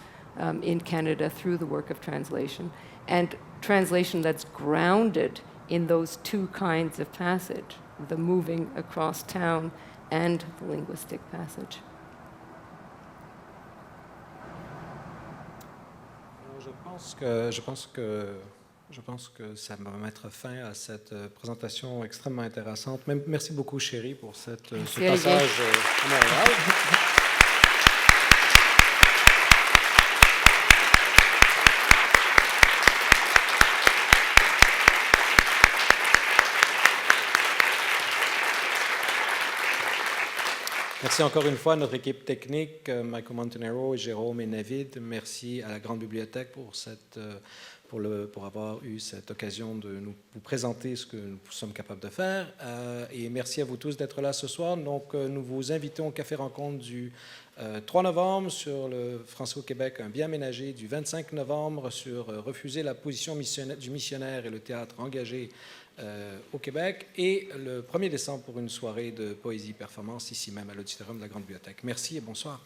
in Canada through the work of translation, and translation that's grounded in those two kinds of passage, the moving across town and the linguistic passage. Je pense que ça va mettre fin à cette présentation extrêmement intéressante. Merci beaucoup, Chérie, pour ce passage à Montréal. Merci encore une fois à notre équipe technique, Michael Montanaro, Jérôme et Navid. Merci à la Grande Bibliothèque pour avoir eu cette occasion de vous présenter ce que nous sommes capables de faire. Et merci à vous tous d'être là ce soir. Donc, nous vous invitons au Café Rencontre du 3 novembre sur le Français au Québec, un bien aménagé, du 25 novembre sur refuser la position du missionnaire et le théâtre engagé au Québec, et le 1er décembre pour une soirée de poésie performance ici même à l'auditorium de la Grande Bibliothèque. Merci et bonsoir.